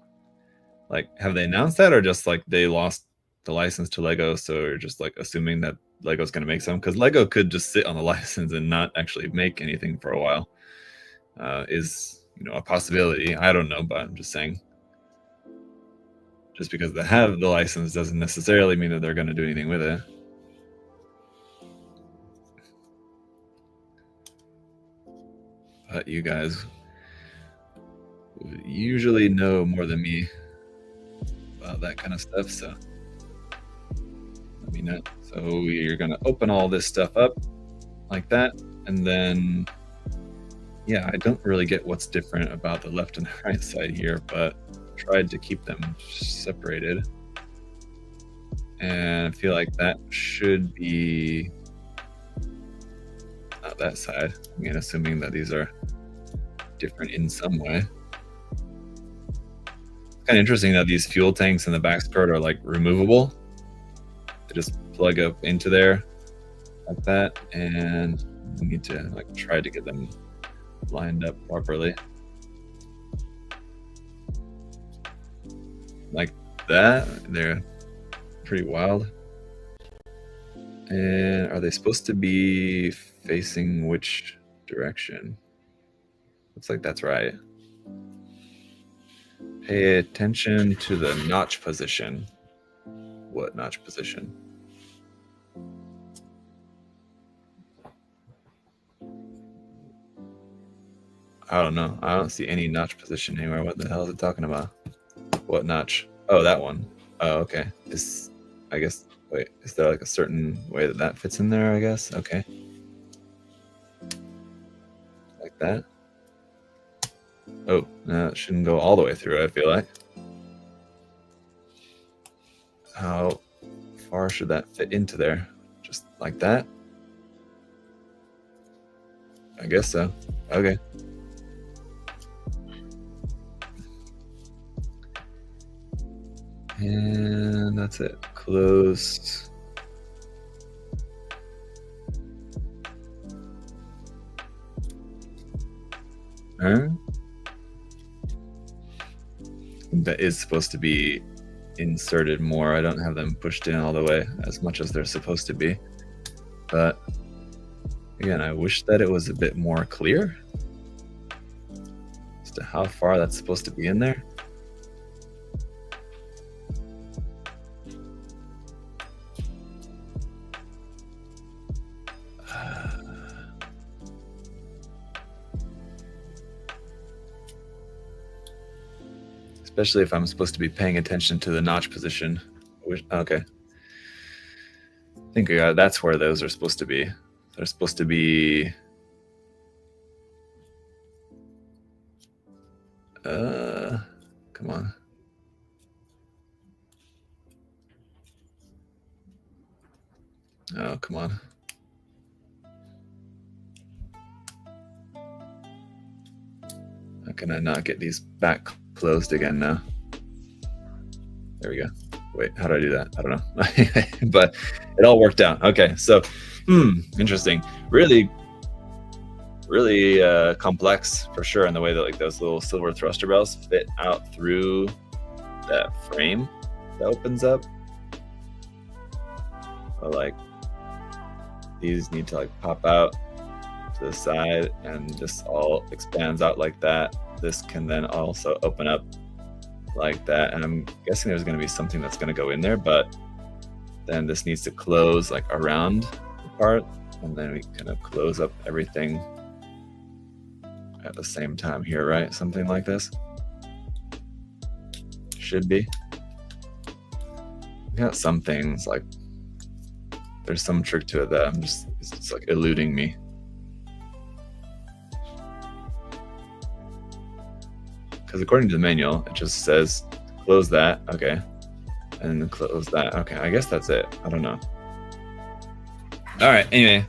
Like, have they announced that, or just like they lost the license to Lego, so you're just like assuming that Lego's going to make some? Because Lego could just sit on the license and not actually make anything for a while. Is a possibility. I don't know, but I'm just saying. Just because they have the license doesn't necessarily mean that they're going to do anything with it. But you guys usually know more than me about that kind of stuff, so let me know. So we're going to open all this stuff up like that, and then yeah, I don't really get what's different about the left and the right side here, but tried to keep them separated, and I feel like that should be not that side. I mean, assuming that these are different in some way. It's kind of interesting that these fuel tanks in the back skirt are like removable. They just plug up into there like that, and we need to like try to get them lined up properly like that. They're pretty wild. And are they supposed to be facing which direction? Looks like that's right. Pay attention to the notch position. What notch position? I don't know. I don't see any notch position anywhere. What the hell is it talking about? What notch? Oh, that one. Oh, okay. I guess, wait, is there like a certain way that fits in there, I guess? Okay. Like that. Oh, no, it shouldn't go all the way through, I feel like. How far should that fit into there? Just like that? I guess so. Okay. And that's it. Closed. That is supposed to be inserted more. I don't have them pushed in all the way as much as they're supposed to be. But again, I wish that it was a bit more clear as to how far that's supposed to be in there. Especially if I'm supposed to be paying attention to the notch position. Okay. I think that's where those are supposed to be. They're supposed to be... come on. Oh, come on. How can I not get these back closed again now? There we go. Wait, how do I do that? I don't know. But it all worked out. Okay, so interesting. Really complex for sure in the way that like those little silver thruster bells fit out through that frame that opens up. So like these need to like pop out to the side, and this all expands out like that. This can then also open up like that, and I'm guessing there's going to be something that's going to go in there, but then this needs to close like around the part, and then we kind of close up everything at the same time here, right? Something like this should be. We got some things like there's some trick to it that it's like eluding me. Because according to the manual, it just says close that, okay, and then close that. Okay, I guess that's it. I don't know. All right, anyway,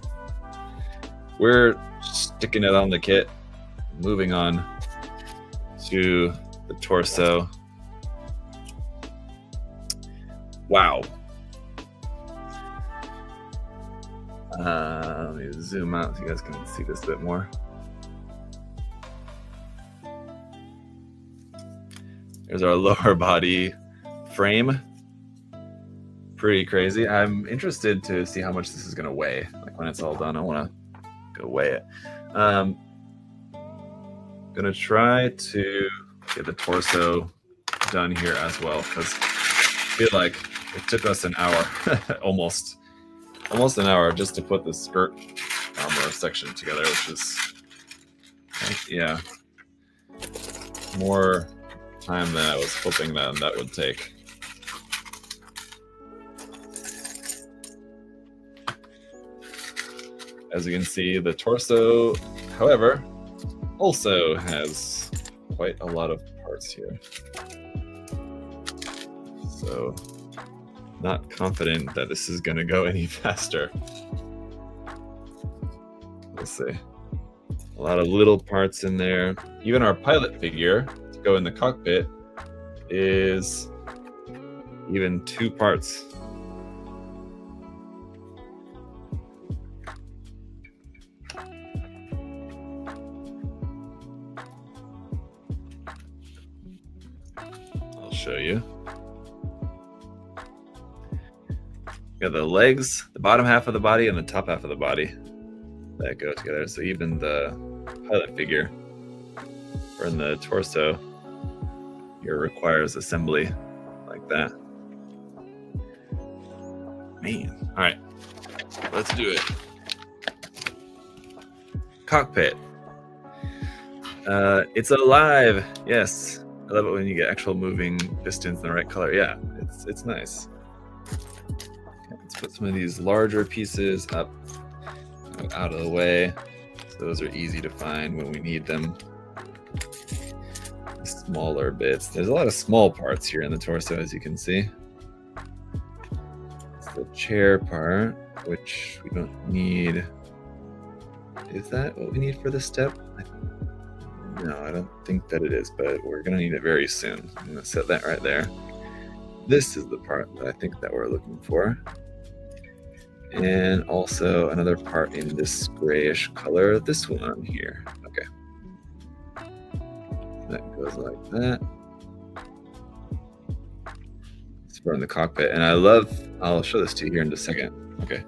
we're sticking it on the kit. Moving on to the torso. Wow. Let me zoom out so you guys can see this a bit more. There's our lower body frame. Pretty crazy. I'm interested to see how much this is going to weigh. Like when it's all done, I want to go weigh it. Gonna try to get the torso done here as well, because I feel like it took us an hour, almost an hour, just to put the skirt armor section together, which is, yeah, more time than I was hoping that would take. As you can see, the torso, however, also has quite a lot of parts here. So, not confident that this is going to go any faster. Let's see. A lot of little parts in there. Even our pilot figure to go in the cockpit is even 2 parts. I'll show you. Got the legs, the bottom half of the body, and the top half of the body that go together. So even the pilot figure or in the torso here requires assembly like that. Man, all right, let's do it. Cockpit. It's alive. Yes, I love it when you get actual moving pistons in the right color. Yeah, it's nice. Okay, let's put some of these larger pieces up out of the way. So those are easy to find when we need them. The smaller bits. There's a lot of small parts here in the torso, as you can see. It's the chair part, which we don't need. Is that what we need for this step? No, I don't think that it is, but we're going to need it very soon. I'm going to set that right there. This is the part that I think that we're looking for. And also another part in this grayish color, this one here. Okay. That goes like that. It's for in the cockpit. And I'll show this to you here in just a second. Okay.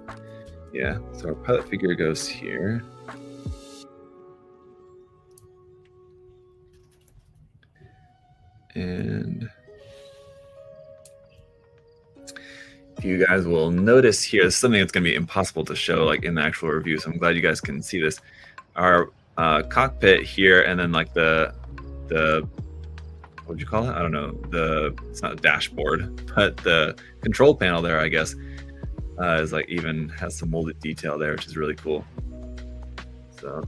Yeah, so our pilot figure goes here. And if you guys will notice here, this is something that's going to be impossible to show like in the actual review, so I'm glad you guys can see this. Our cockpit here, and then like the what would you call it? I don't know. It's not a dashboard, but the control panel there, I guess, is like even has some molded detail there, which is really cool. So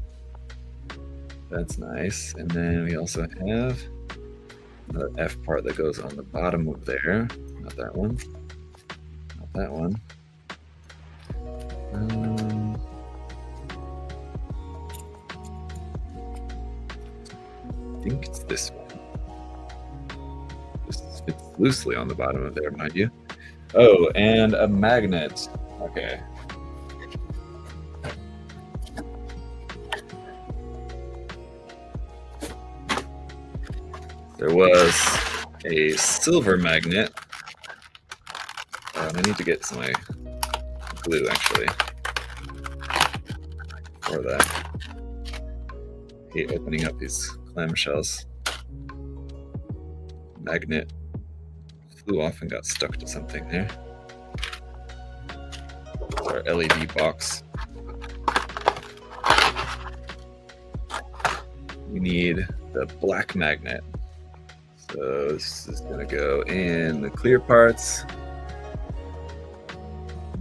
that's nice. And then we also have the F part that goes on the bottom of there. Not that one. Not that one. I think it's this one. This It's loosely on the bottom of there, mind you. Oh, and a magnet. Okay. There was a silver magnet. I need to get some glue, actually, for that. I hate opening up these clamshells. Magnet flew off and got stuck to something there. It's our LED box. We need the black magnet. So this is going to go in the clear parts.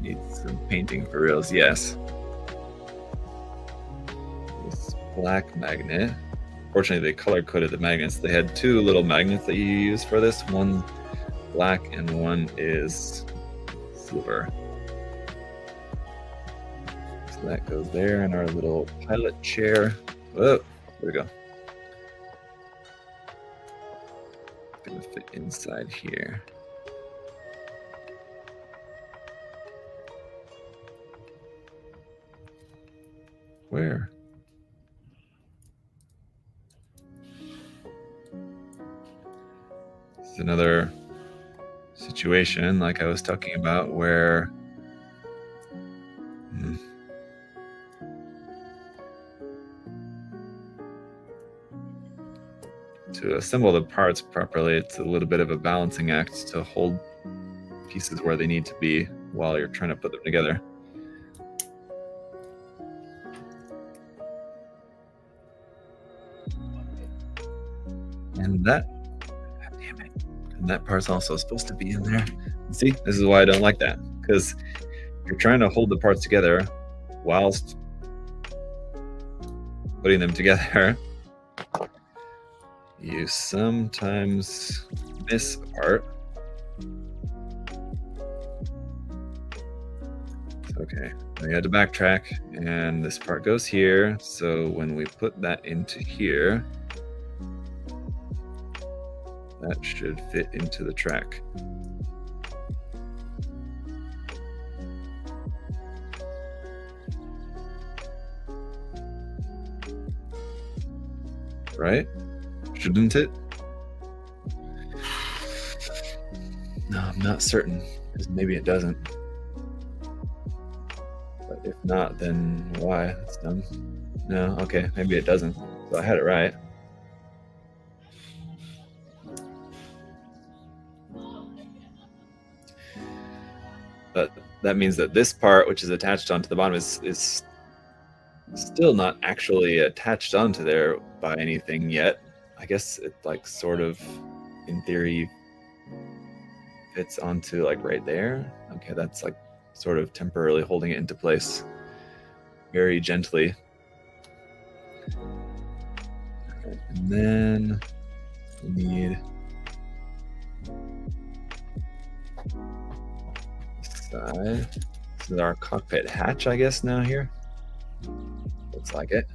Need some painting for reals, yes. This black magnet. Fortunately, they color-coded the magnets. They had two little magnets that you use for this. One black and one is silver. So that goes there in our little pilot chair. Oh, there we go. Gonna fit inside here. Where? It's another situation like I was talking about where to assemble the parts properly, it's a little bit of a balancing act to hold pieces where they need to be while you're trying to put them together. And that, damn it, and that part's also supposed to be in there. See, this is why I don't like that, because you're trying to hold the parts together whilst putting them together. You sometimes miss a part. Okay, we had to backtrack, and this part goes here. So when we put that into here, that should fit into the track. Right? Shouldn't it? No, I'm not certain, because maybe it doesn't. But if not, then why? That's dumb. No, okay, maybe it doesn't. So I had it right. But that means that this part, which is attached onto the bottom, is still not actually attached onto there by anything yet. I guess it like sort of, in theory, fits onto like right there. Okay, that's like sort of temporarily holding it into place very gently. Okay, and then we need this side. This is our cockpit hatch, I guess, now here. Looks like it.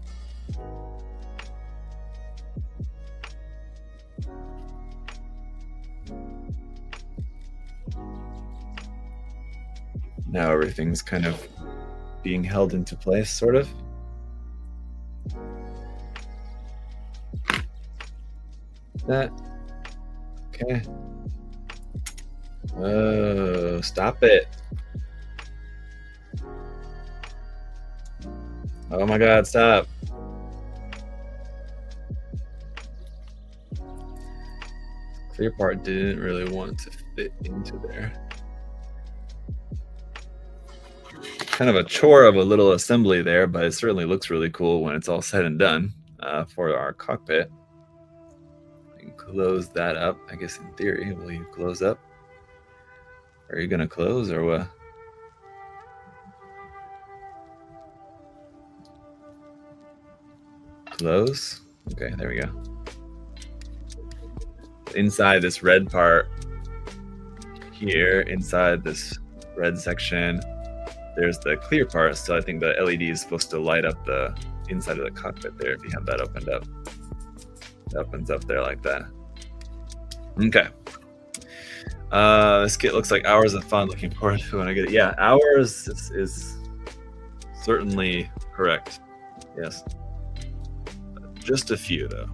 Now everything's kind of being held into place, sort of. That. Okay. Oh, stop it. Oh my God, stop. Clear part didn't really want to fit into there. Kind of a chore of a little assembly there, but it certainly looks really cool when it's all said and done for our cockpit. We can close that up. I guess in theory, will you close up? Are you gonna close or what? Close. Okay, there we go. Inside this red part here, inside this red section, there's the clear part, so I think the LED is supposed to light up the inside of the cockpit there if you have that opened up. It opens up there like that. Okay. This kit looks like hours of fun. Looking forward to when I get it. Yeah, hours is certainly correct. Yes. Just a few, though.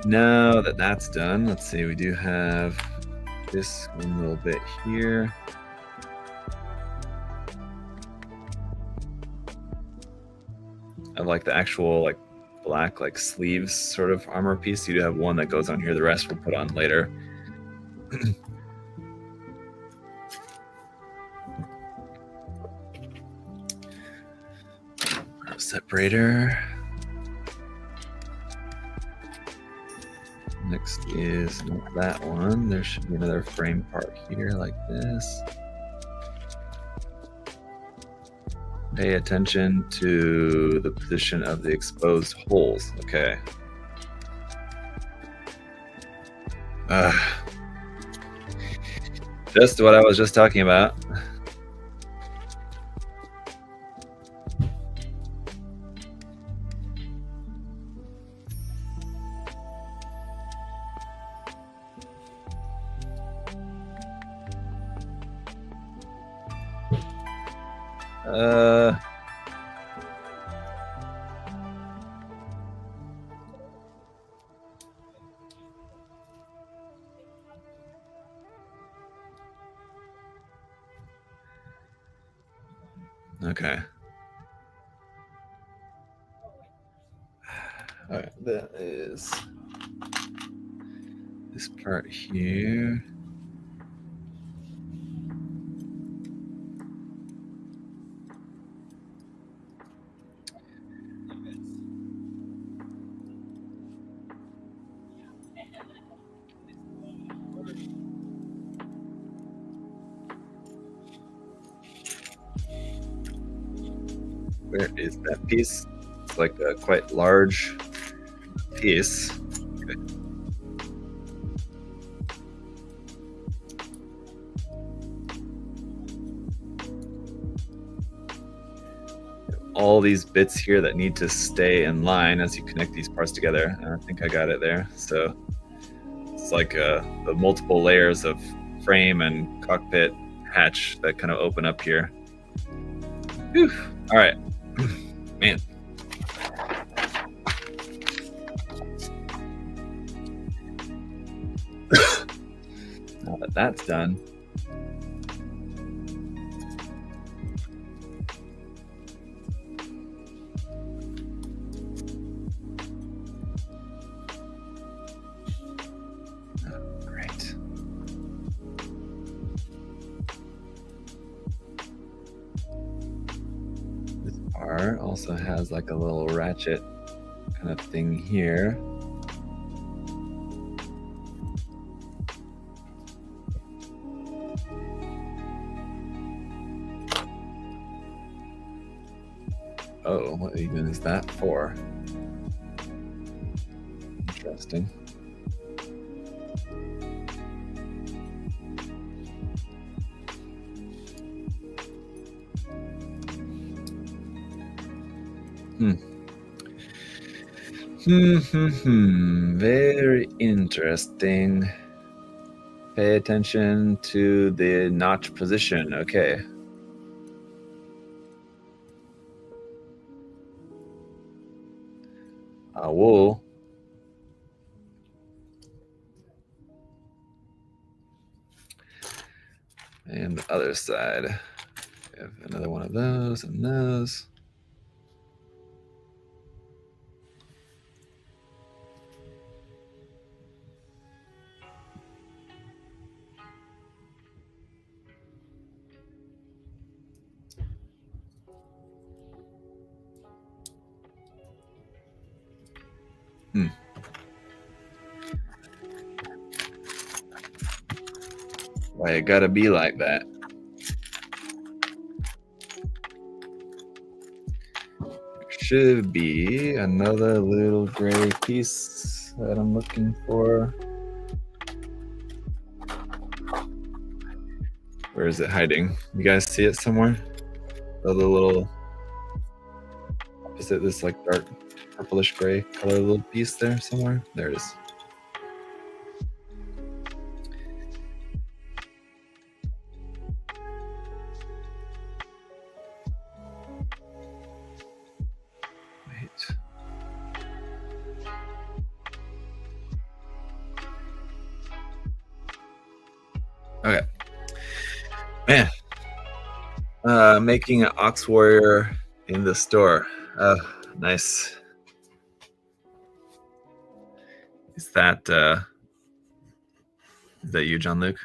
Now that that's done, let's see. We do have this one little bit here. Of like the actual like black like sleeves sort of armor piece. You do have one that goes on here. The rest we'll put on later. Separator. Next is not that one. There should be another frame part here like this. Pay attention to the position of the exposed holes. Okay. Just what I was just talking about. Okay. All right, that is this part here. Where is that piece? It's like a quite large piece. Okay. All these bits here that need to stay in line as you connect these parts together. I think I got it there. So it's like the multiple layers of frame and cockpit hatch that kind of open up here. Whew. All right. Man. Now that that's done. Oh, great. This part also has like a little ratchet kind of thing here. Oh, what even is that for? Interesting. Very interesting. Pay attention to the notch position. Okay. Wool. And the other side. We have another one of those and those. Why it gotta be like that? Should be another little gray piece that I'm looking for. Where is it hiding? You guys see it somewhere? The little opposite this like dark purplish gray color little piece there somewhere. There it is. Wait. Okay. Man. Making an Ox Warrior in the store. Nice. Is that you, John Luke?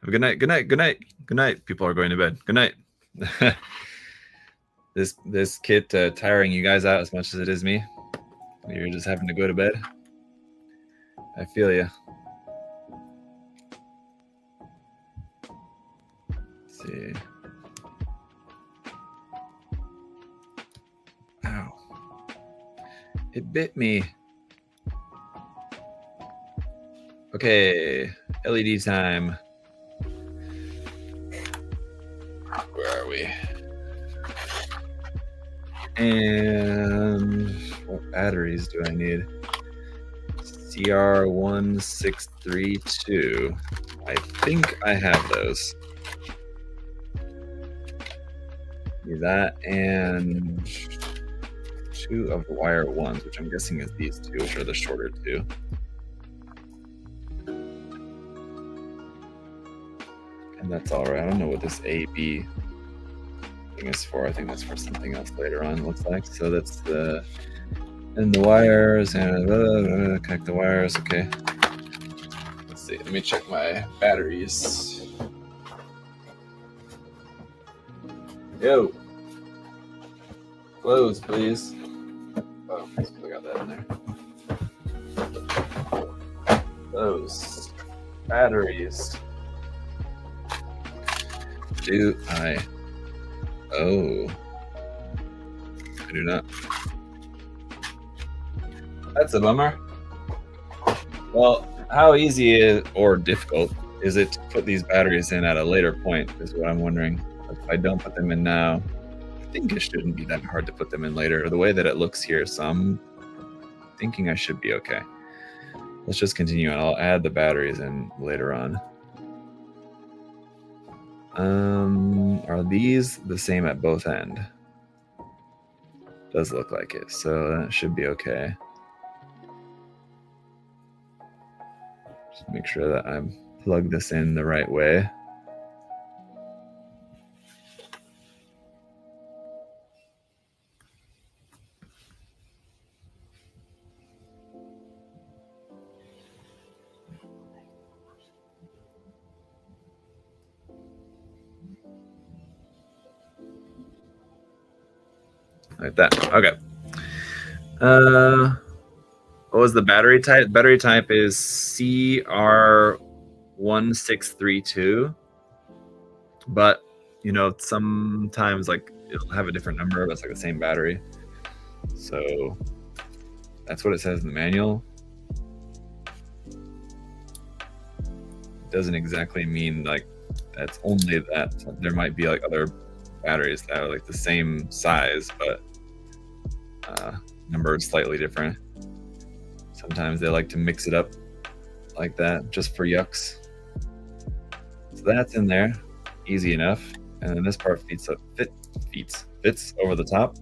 Have a good night. Good night. Good night. Good night. People are going to bed. Good night. This kit tiring you guys out as much as it is me. You're just having to go to bed. I feel you. Let's see. Ow. It bit me. Okay, LED time. Where are we? And what batteries do I need? CR1632. I think I have those. Need that and 2 of the wire ones, which I'm guessing is these 2, which are the shorter 2. And that's all right. I don't know what this AB thing is for. I think that's for something else later on, it looks like. So that's the wires and connect the wires. Okay. Let's see. Let me check my batteries. Yo. Close, please. Oh, I got that in there. Close. Batteries. Do I? Oh, I do not. That's a bummer. Well, how easy or difficult is it to put these batteries in at a later point is what I'm wondering. If I don't put them in now, I think it shouldn't be that hard to put them in later, the way that it looks here, so I'm thinking I should be okay. Let's just continue and I'll add the batteries in later on. Are these the same at both ends? Does look like it, so that should be okay. Just make sure that I plug this in the right way. Like that. Okay. What was the battery type? Battery type is CR1632. But, you know, sometimes like it'll have a different number, but it's like the same battery. So that's what it says in the manual. It doesn't exactly mean like that's only that. There might be like other batteries that are like the same size, but number is slightly different. Sometimes they like to mix it up like that just for yucks. So that's in there, easy enough. And then this part fits over the top.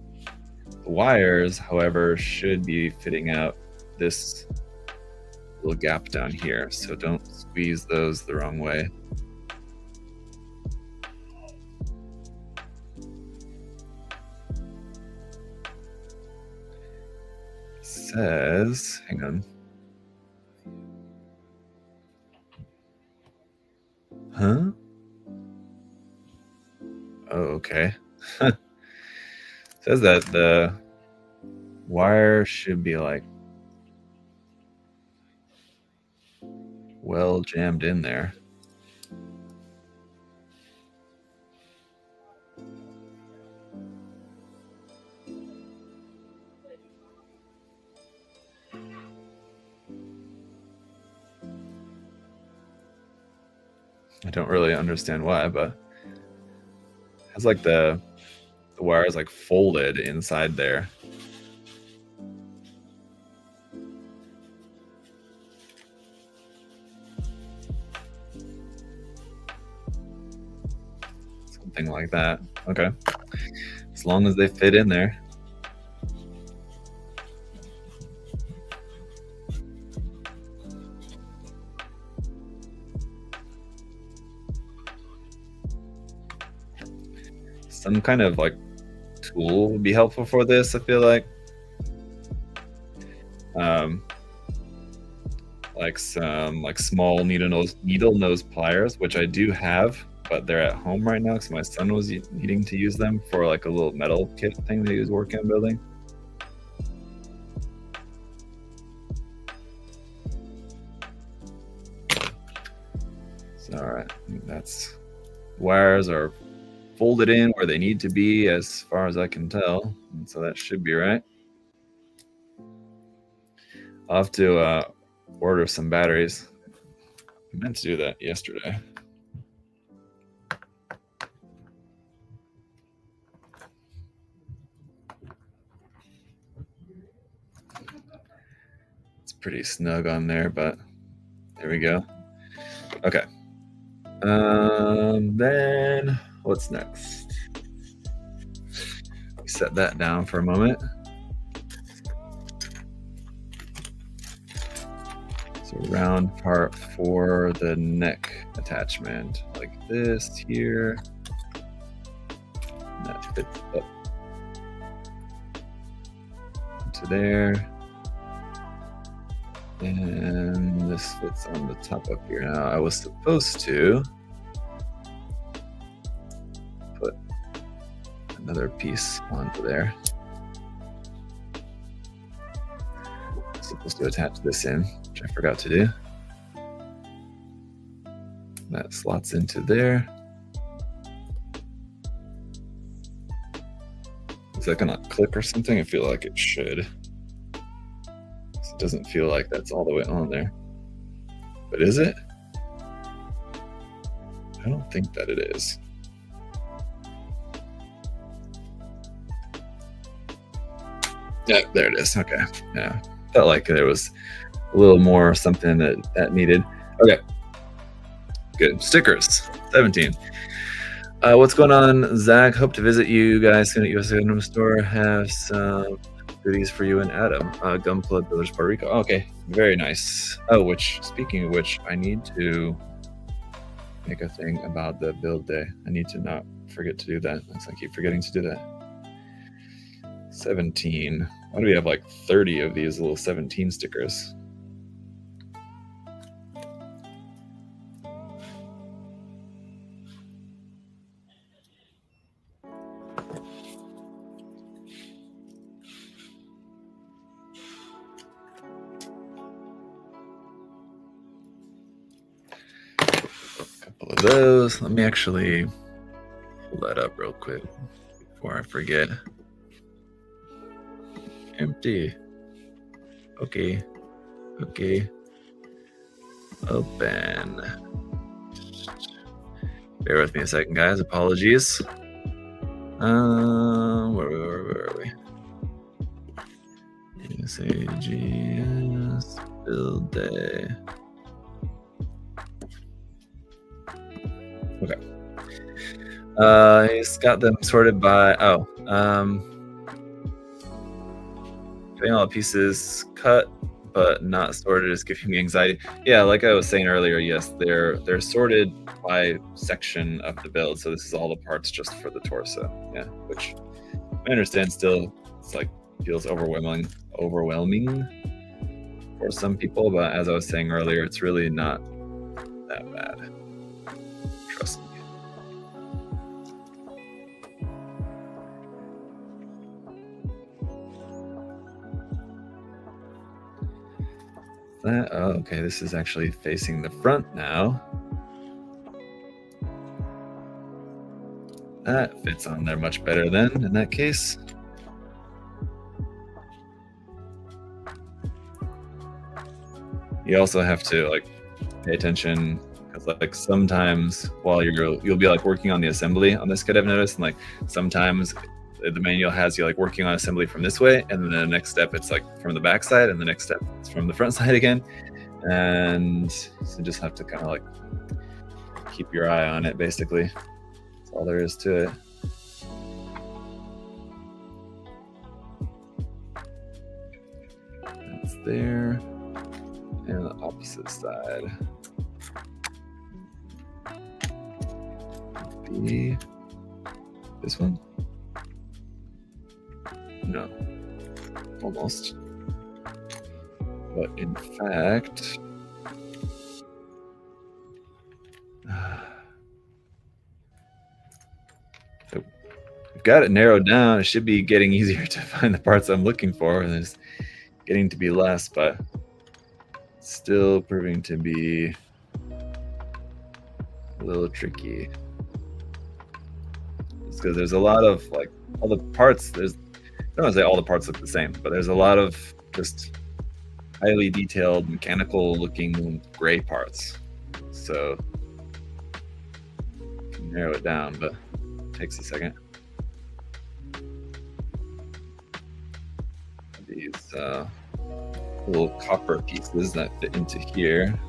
The wires, however, should be fitting out this little gap down here, so don't squeeze those the wrong way. Says, hang on. Huh? Oh, okay. Says that the wire should be like well jammed in there. I don't really understand why, but it has like the wire is like folded inside there. something like that. Okay, as long as they fit in there. Some kind of like tool would be helpful for this, I feel like. Like some like small needle nose pliers, which I do have, but they're at home right now because my son was needing to use them for like a little metal kit thing that he was working on building. So, all right, that's wires are folded in where they need to be as far as I can tell, and so that should be right. I'll have to order some batteries. I meant to do that yesterday. It's pretty snug on there, but there we go. Okay. Then what's next? Set that down for a moment. So round part for the neck attachment, like this here. And that fits up to there. And this fits on the top up here. Now I was supposed to put another piece onto there. I'm supposed to attach this in, which I forgot to do. That slots into there. Is that gonna click or something? I feel like it should. It doesn't feel like that's all the way on there. But is it? I don't think that it is. Yeah, there it is. Okay. Yeah. Felt like there was a little more something that needed. Okay. Good. Stickers. 17. What's going on, Zach? Hope to visit you guys soon at USA Gundam Store. Have some goodies for you and Adam. Gunpla Village, Puerto Rico. Okay, very nice. Oh, speaking of which, I need to make a thing about the build day. I need to not forget to do that. I keep forgetting to do that. 17. Why do we have like 30 of these little 17 stickers? Of those. Let me actually pull that up real quick before I forget. Empty. Okay. Okay. Open. Bear with me a second, guys. Apologies. Where are we? USAGS build day. Okay. He's got them sorted by getting all the pieces cut but not sorted is giving me anxiety. Yeah, like I was saying earlier, yes, they're sorted by section of the build, so this is all the parts just for the torso. Yeah, which I understand still it's like feels overwhelming for some people, but as I was saying earlier, it's really not that bad. Trust me. Oh, okay, this is actually facing the front now. That fits on there much better then, in that case. You also have to like pay attention because like sometimes while you'll be like working on the assembly on this kit, I've noticed, and like sometimes the manual has you like working on assembly from this way, and then the next step it's like from the back side, and the next step it's from the front side again, and so you just have to kind of like keep your eye on it basically. That's all there is to it. That's there. And the opposite side. Be this one? No. Almost. But in fact, so we've got it narrowed down. It should be getting easier to find the parts I'm looking for. And there's getting to be less, but still proving to be a little tricky. It's because there's a lot of like all the parts. I don't want to say all the parts look the same, but there's a lot of just highly detailed mechanical looking gray parts. So you can narrow it down, but it takes a second. These little copper pieces that fit into here.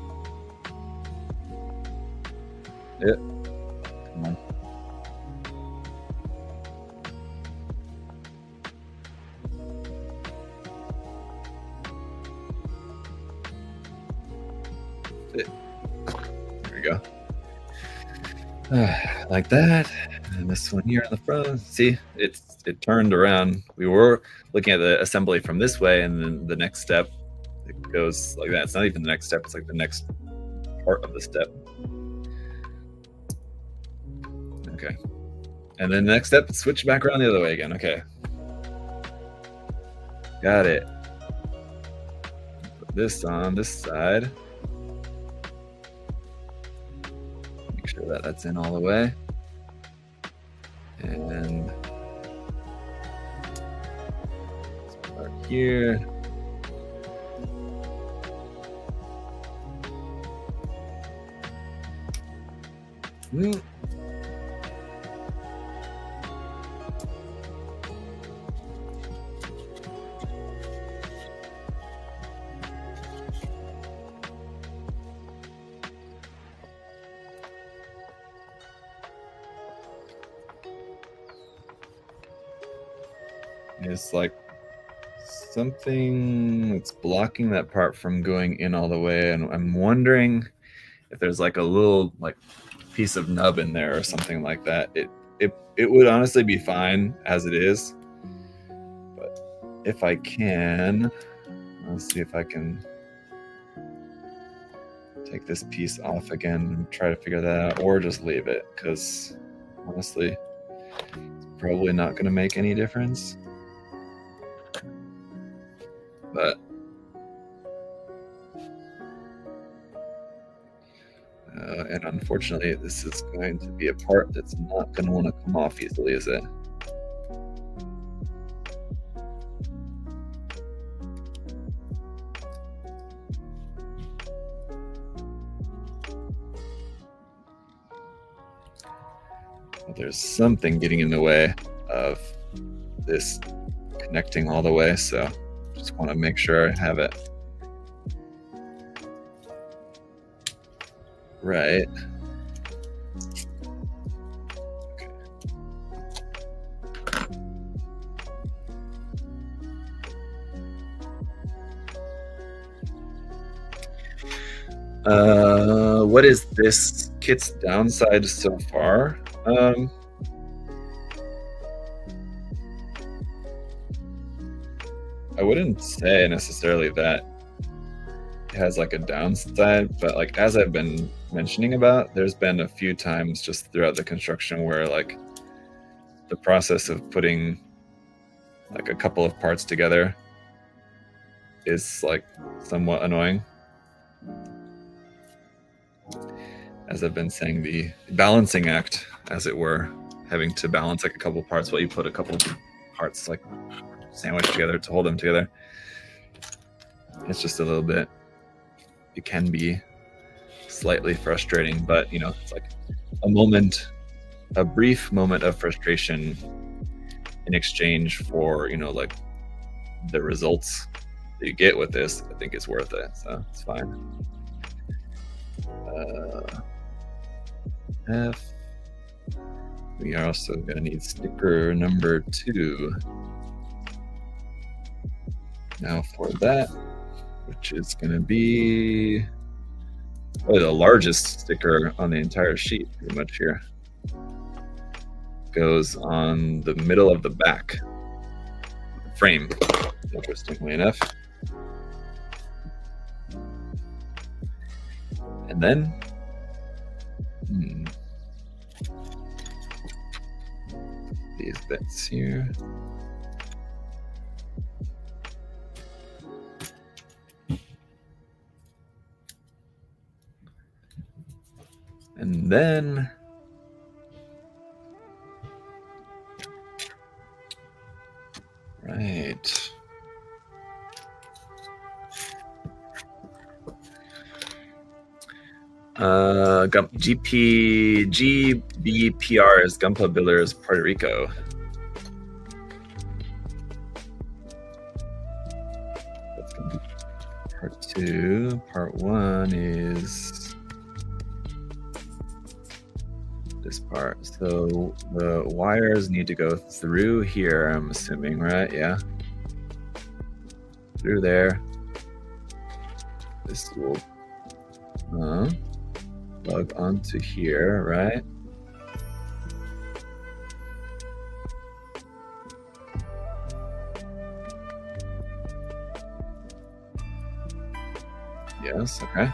Yep. Come on. There we go. Like that. And this one here on the front. See, it turned around. We were looking at the assembly from this way, and then the next step, it goes like that. It's not even the next step. It's like the next part of the step. Okay. And then the next step, switch back around the other way again. Okay. Got it. Put this on this side. Make sure that that's in all the way. And start here. It's like something that's blocking that part from going in all the way, and I'm wondering if there's like a little like piece of nub in there or something like that. It would honestly be fine as it is, but if I can, let's see if I can take this piece off again and try to figure that out, or just leave it, because honestly it's probably not going to make any difference. But and unfortunately, this is going to be a part that's not going to want to come off easily, is it? There's something getting in the way of this connecting all the way, so just want to make sure I have it right. Okay. What is this kit's downside so far? I wouldn't say necessarily that it has like a downside, but like as I've been mentioning about, there's been a few times just throughout the construction where like the process of putting like a couple of parts together is like somewhat annoying. As I've been saying, the balancing act, as it were, having to balance like a couple parts while you put a couple parts like sandwiched together to hold them together. It's just a little bit, it can be slightly frustrating, but you know, it's like a brief moment of frustration in exchange for, you know, like the results that you get with this. I think it's worth it, so it's fine. F. We are also going to need sticker number 2. Now for that, which is going to be probably the largest sticker on the entire sheet, pretty much here. Goes on the middle of the back frame, interestingly enough. And then these bits here. And then right. GBPR is Gunpla Billers Puerto Rico. That's gonna be part 2. Part 1 is this part. So the wires need to go through here, I'm assuming, right? Yeah. Through there. This will plug onto here, right? Yes, okay.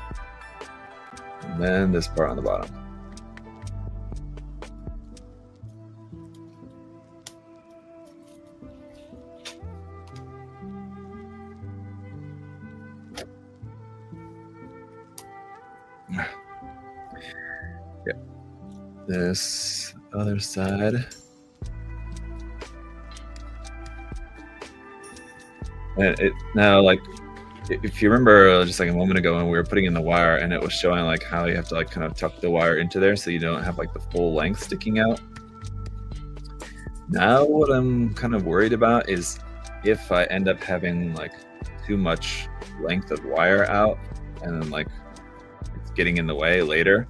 And then this part on the bottom. Yep. This other side. And it now, like, if you remember just like a moment ago when we were putting in the wire and it was showing like how you have to like kind of tuck the wire into there so you don't have like the full length sticking out. Now what I'm kind of worried about is if I end up having like too much length of wire out and then like it's getting in the way later,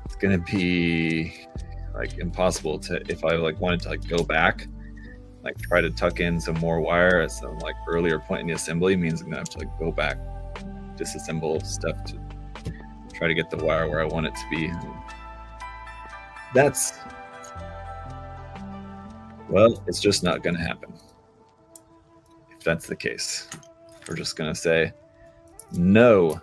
it's gonna be like impossible to, if I like wanted to like go back, like try to tuck in some more wire at some like earlier point in the assembly, means I'm gonna have to like go back, disassemble stuff to try to get the wire where I want it to be. That's, well, it's just not gonna happen. If that's the case, we're just gonna say no.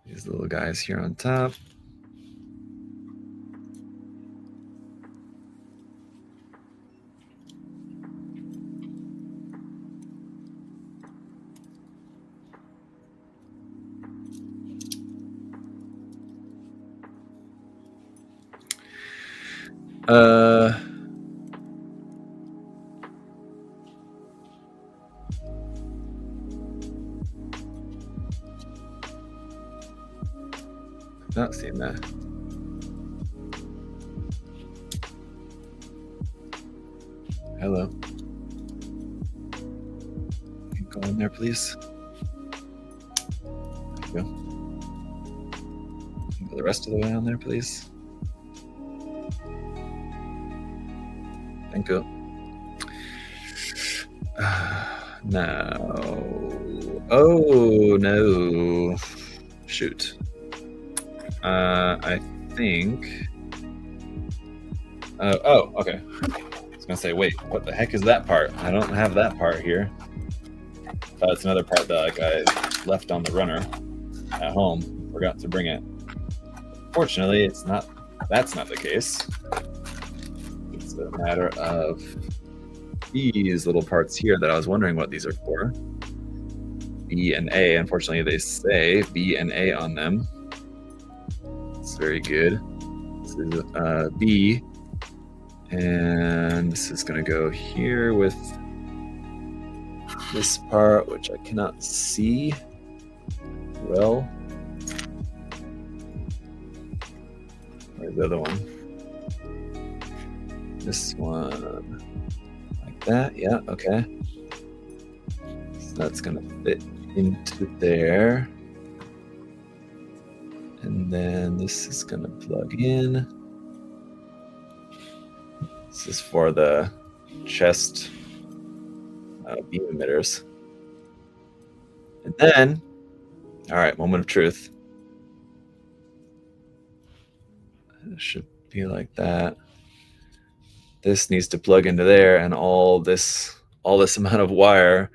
These little guys here on top. Not seeing that. Hello. Can you go in there, please? There you go. Can you go the rest of the way on there, please? Thank you. No. Oh, no. Shoot. I think. Oh, okay. I was gonna say, wait, what the heck is that part? I don't have that part here. Thought it's another part that like I left on the runner at home. Forgot to bring it. Fortunately, it's not. That's not the case. It's a matter of these little parts here that I was wondering what these are for. B and A. Unfortunately, they say B and A on them. It's very good. This is B, and this is going to go here with this part, which I cannot see well. Where's the other one? This one, like that. Yeah, okay. So that's going to fit into there. And then this is going to plug in. This is for the chest beam emitters. And then, all right, moment of truth. It should be like that. This needs to plug into there, and all this amount of wire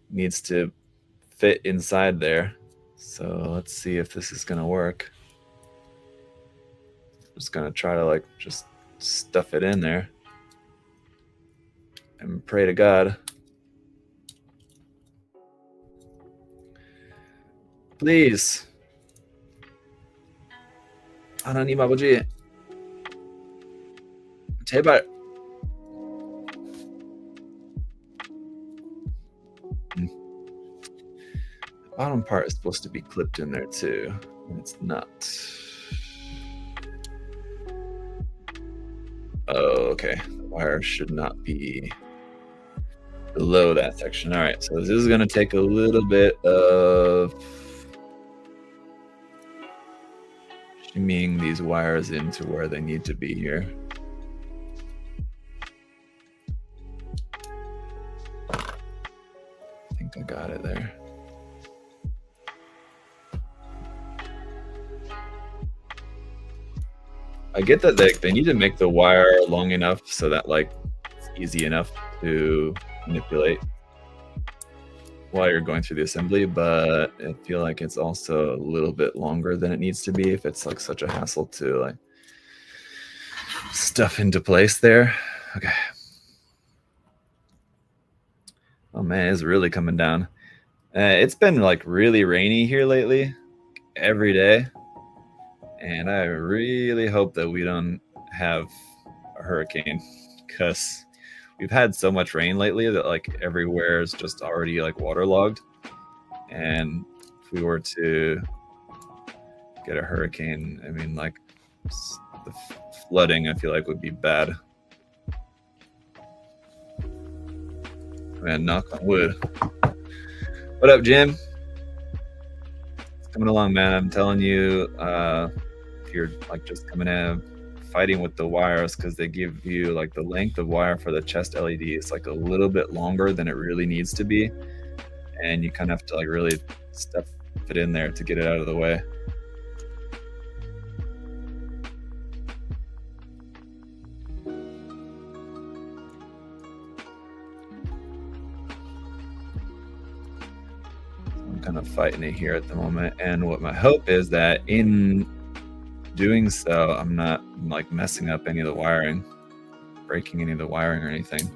needs to fit inside there. So let's see if this is going to work. I'm just going to try to like just stuff it in there and pray to God. Please. 하나님 아버지. 제발. The bottom part is supposed to be clipped in there too, and it's not. Oh, okay. The wire should not be below that section. All right, so this is going to take a little bit of shimmying these wires into where they need to be here. I think I got it there. I get that they need to make the wire long enough so that like it's easy enough to manipulate while you're going through the assembly, but I feel like it's also a little bit longer than it needs to be if it's like such a hassle to like stuff into place there. Okay. Oh man, it's really coming down. It's been like really rainy here lately, every day. And I really hope that we don't have a hurricane, because we've had so much rain lately that like everywhere is just already like waterlogged. And if we were to get a hurricane, I mean, like the flooding, I feel like would be bad. Man, knock on wood. What up, Jim? It's coming along, man. I'm telling you, if you're like just coming in fighting with the wires, because they give you like the length of wire for the chest LED is like a little bit longer than it really needs to be, and you kind of have to like really stuff it in there to get it out of the way. I'm kind of fighting it here at the moment, and what my hope is that in doing so, I'm not like messing up any of the wiring, breaking any of the wiring or anything.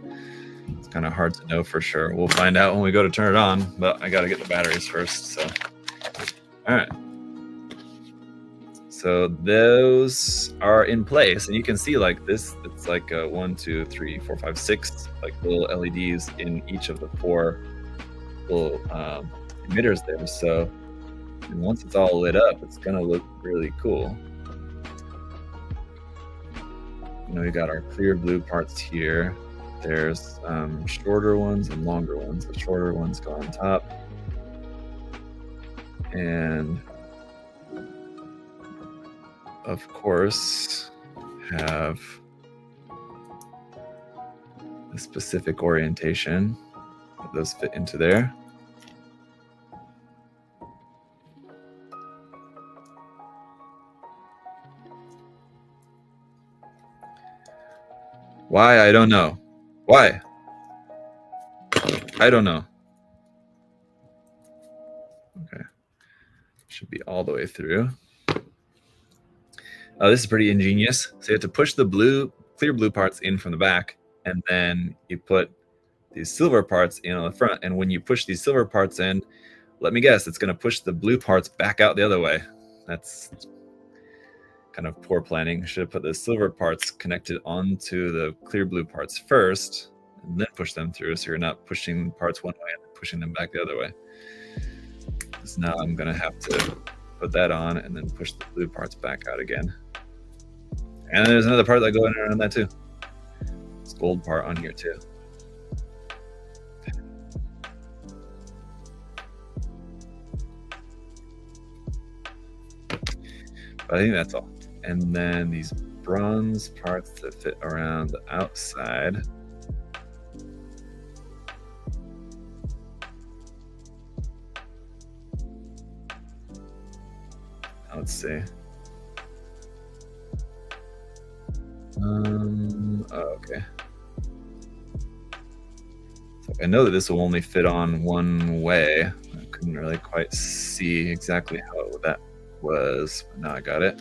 It's kind of hard to know for sure. We'll find out when we go to turn it on, but I got to get the batteries first. So, all right. So those are in place, and you can see like this, it's like 1, 2, 3, 4, 5, 6 like little LEDs in each of the 4 little emitters there. So once it's all lit up, it's gonna look really cool. You know, we got our clear blue parts here. There's shorter ones and longer ones. The shorter ones go on top, and of course have a specific orientation that those fit into there. Why? I don't know. Why? I don't know. Okay. Should be all the way through. This is pretty ingenious. So you have to push the clear blue parts in from the back, and then you put these silver parts in on the front. And when you push these silver parts in, let me guess, it's going to push the blue parts back out the other way. That's kind of poor planning. Should have put the silver parts connected onto the clear blue parts first, and then push them through, so you're not pushing parts one way and pushing them back the other way. So now I'm going to have to put that on and then push the blue parts back out again. And there's another part that goes in around that too. This gold part on here too. But I think that's all. And then these bronze parts that fit around the outside. Let's see. Okay. So I know that this will only fit on one way. I couldn't really quite see exactly how that was, but now I got it.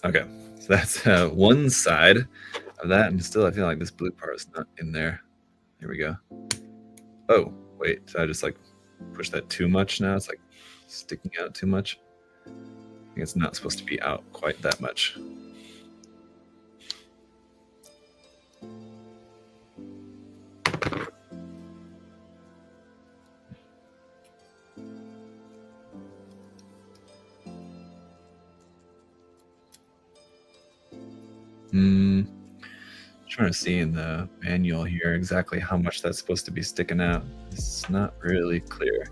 Okay, so that's one side of that, and still I feel like this blue part is not in there. Here we go. Oh, wait, did I just like push that too much now? It's like sticking out too much. I think it's not supposed to be out quite that much. Trying to see in the manual here exactly how much that's supposed to be sticking out. It's not really clear.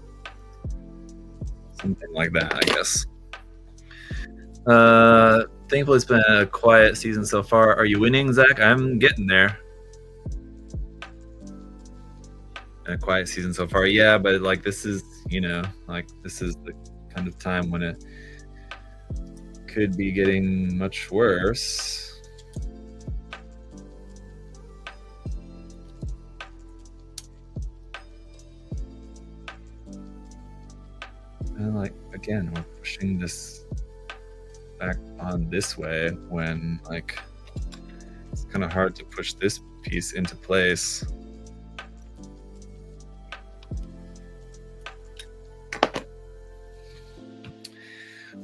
Something like that, I guess. Thankfully, it's been a quiet season so far. Are you winning, Zach? I'm getting there. A quiet season so far, yeah, but like this is, you know, like this is the kind of time when it could be getting much worse. And like, again, we're pushing this back on this way when like it's kind of hard to push this piece into place.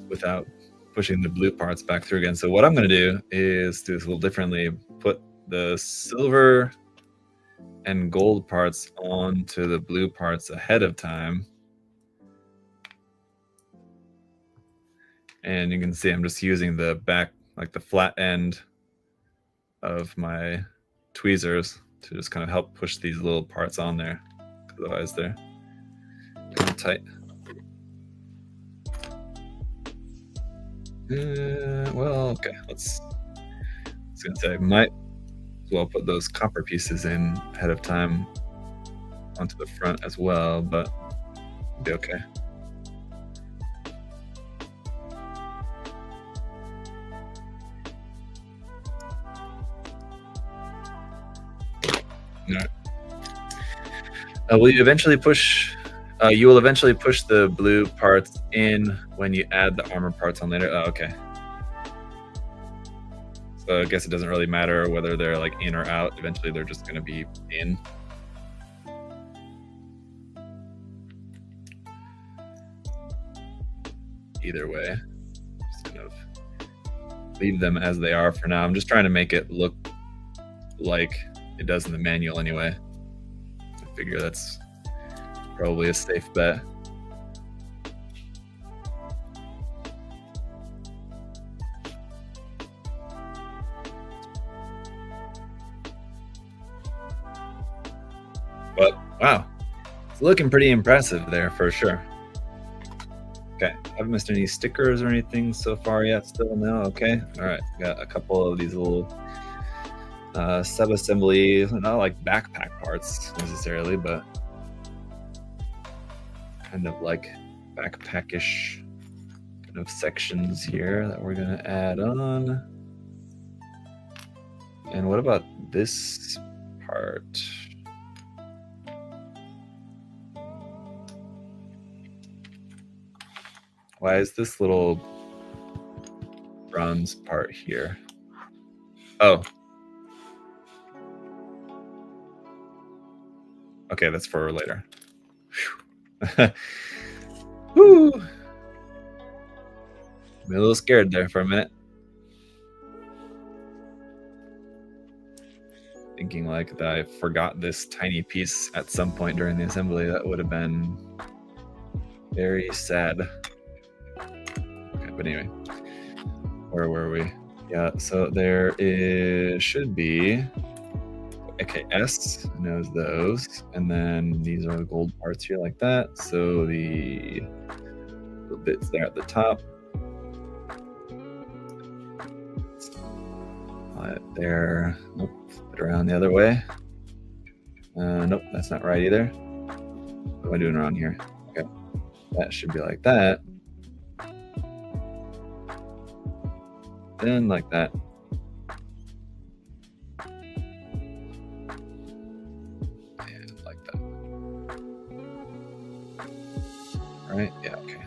Without pushing the blue parts back through again. So what I'm going to do is do this a little differently. Put the silver and gold parts onto the blue parts ahead of time. And you can see I'm just using the back, like the flat end of my tweezers to just kind of help push these little parts on there. Otherwise they're kind of tight. Well, okay, I was gonna say I might as well put those copper pieces in ahead of time onto the front as well, but it'll be okay. All right. Will you eventually push? You will eventually push the blue parts in when you add the armor parts on later. Oh, okay. So I guess it doesn't really matter whether they're like in or out. Eventually, they're just going to be in. Either way, just kind of leave them as they are for now. I'm just trying to make it look like it does in the manual anyway. I figure that's probably a safe bet. But wow, it's looking pretty impressive there for sure. Okay, haven't missed any stickers or anything so far yet. Still no. Okay, all right. Got a couple of these little sub-assembly, not like backpack parts necessarily, but kind of like backpackish kind of sections here that we're gonna add on. And what about this part? Why is this little bronze part here? Oh. Okay, that's for later. Woo! I'm a little scared there for a minute. Thinking like that I forgot this tiny piece at some point during the assembly. That would have been very sad. Okay, but anyway, where were we? Yeah, so there is should be okay, S knows those, and then these are the gold parts here like that. So the little bits there at the top. There. Nope. Flip it around the other way. Nope, that's not right either. What am I doing wrong here? Okay, that should be like that. Then like that. And like that. Right? Yeah, okay.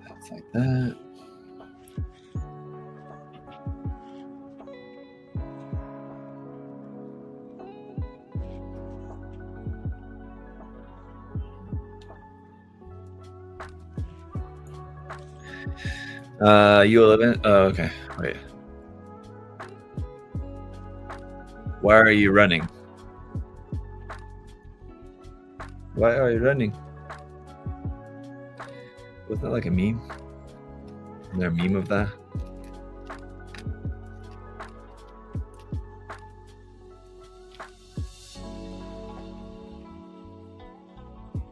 That's like that. U11. Oh, okay. Wait. Why are you running? Why are you running? Wasn't that like a meme? Isn't there a meme of that?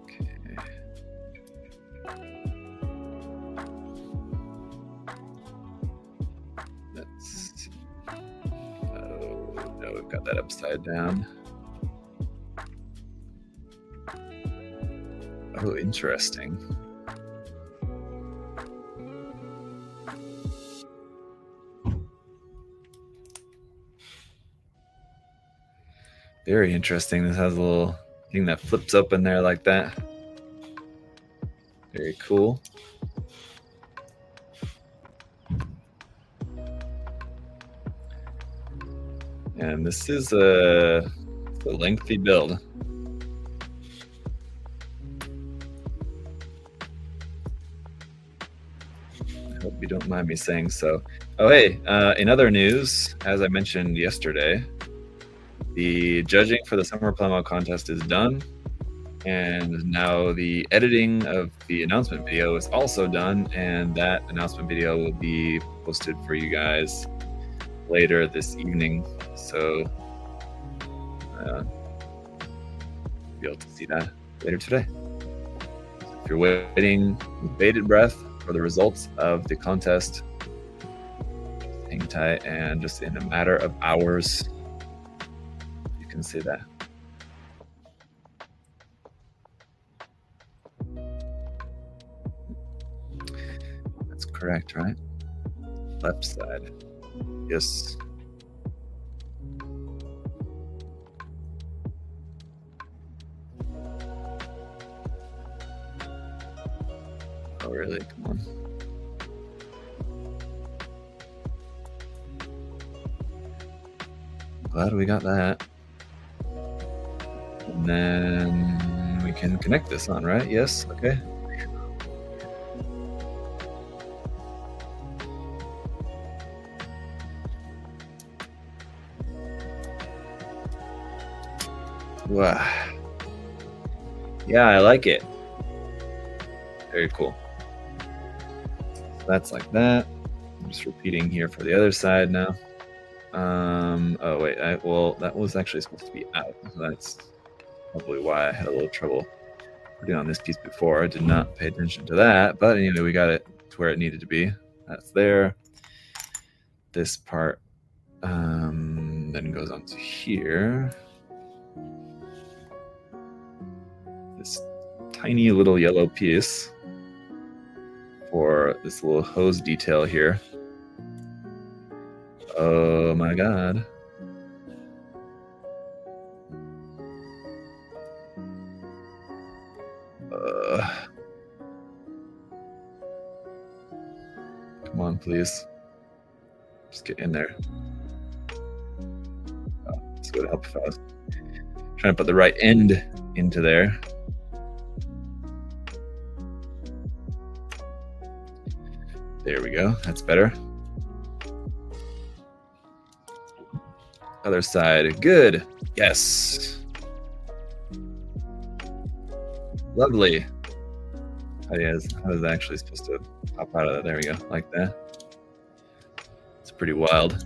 Okay. Let's see. Oh, no, we've got that upside down. Oh, interesting. Very interesting. This has a little thing that flips up in there like that. Very cool. And this is a lengthy build. I hope you don't mind me saying so. Oh, hey, in other news, as I mentioned yesterday, the judging for the Summer Plamo contest is done. And now the editing of the announcement video is also done. And that announcement video will be posted for you guys later this evening. So be able to see that later today. So if you're waiting with bated breath for the results of the contest, hang tight, and just in a matter of hours, you can see that. That's correct, right? Left side. Yes. Oh, really? Come on. Glad we got that. And then we can connect this on, right? Yes. Okay. Wow. Yeah, I like it. Very cool. So that's like that. I'm just repeating here for the other side now. Oh wait, well, that was actually supposed to be out. So that's probably why I had a little trouble putting on this piece before. I did not pay attention to that, but anyway, we got it to where it needed to be. That's there. This part then goes on to here. This tiny little yellow piece for this little hose detail here. Oh my god. Come on, please. Just get in there. Oh, this would help if I was trying to put the right end into there. There we go. That's better. Other side. Good. Yes. Lovely. Oh, yeah, how is that actually supposed to pop out of that? There we go, like that. It's pretty wild.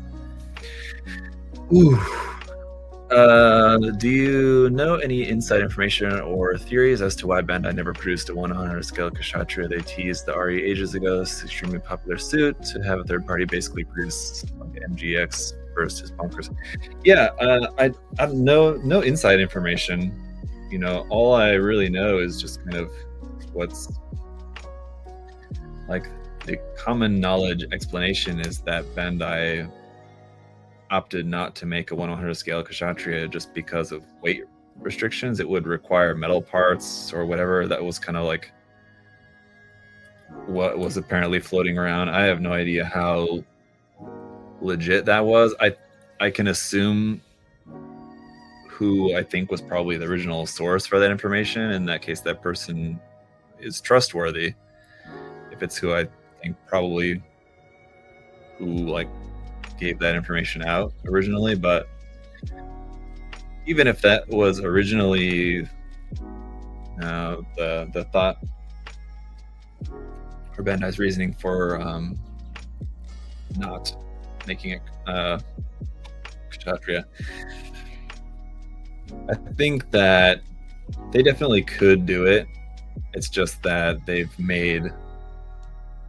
Ooh. Do you know any inside information or theories as to why Bandai never produced a 100 scale Kshatriya? They teased the RE ages ago. This extremely popular suit to have a third party basically produce like MGX versus bunkers. Yeah, I have no inside information. You know, all I really know is just kind of what's like the common knowledge explanation is that Bandai opted not to make a 100 scale Kshatriya just because of weight restrictions. It would require metal parts or whatever. That was kind of like what was apparently floating around. I have no idea how legit that was. I can assume who I think was probably the original source for that information. In that case, that person is trustworthy. If it's who I think probably who like gave that information out originally, but even if that was originally the thought or Bandai's reasoning for not making it Kshatriya, I think that they definitely could do it. It's just that they've made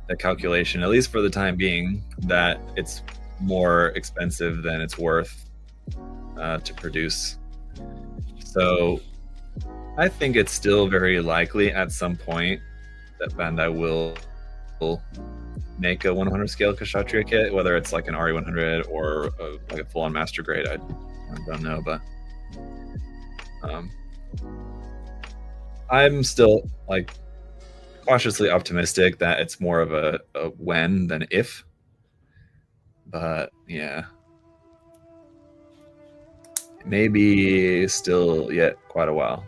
the calculation, at least for the time being, that it's more expensive than it's worth to produce. So I think it's still very likely at some point that Bandai will make a 100 scale Kshatriya kit, whether it's like an RE100 or like a full-on master grade. I don't know, but I'm still like cautiously optimistic that it's more of a when than if. But yeah, maybe still yet quite a while.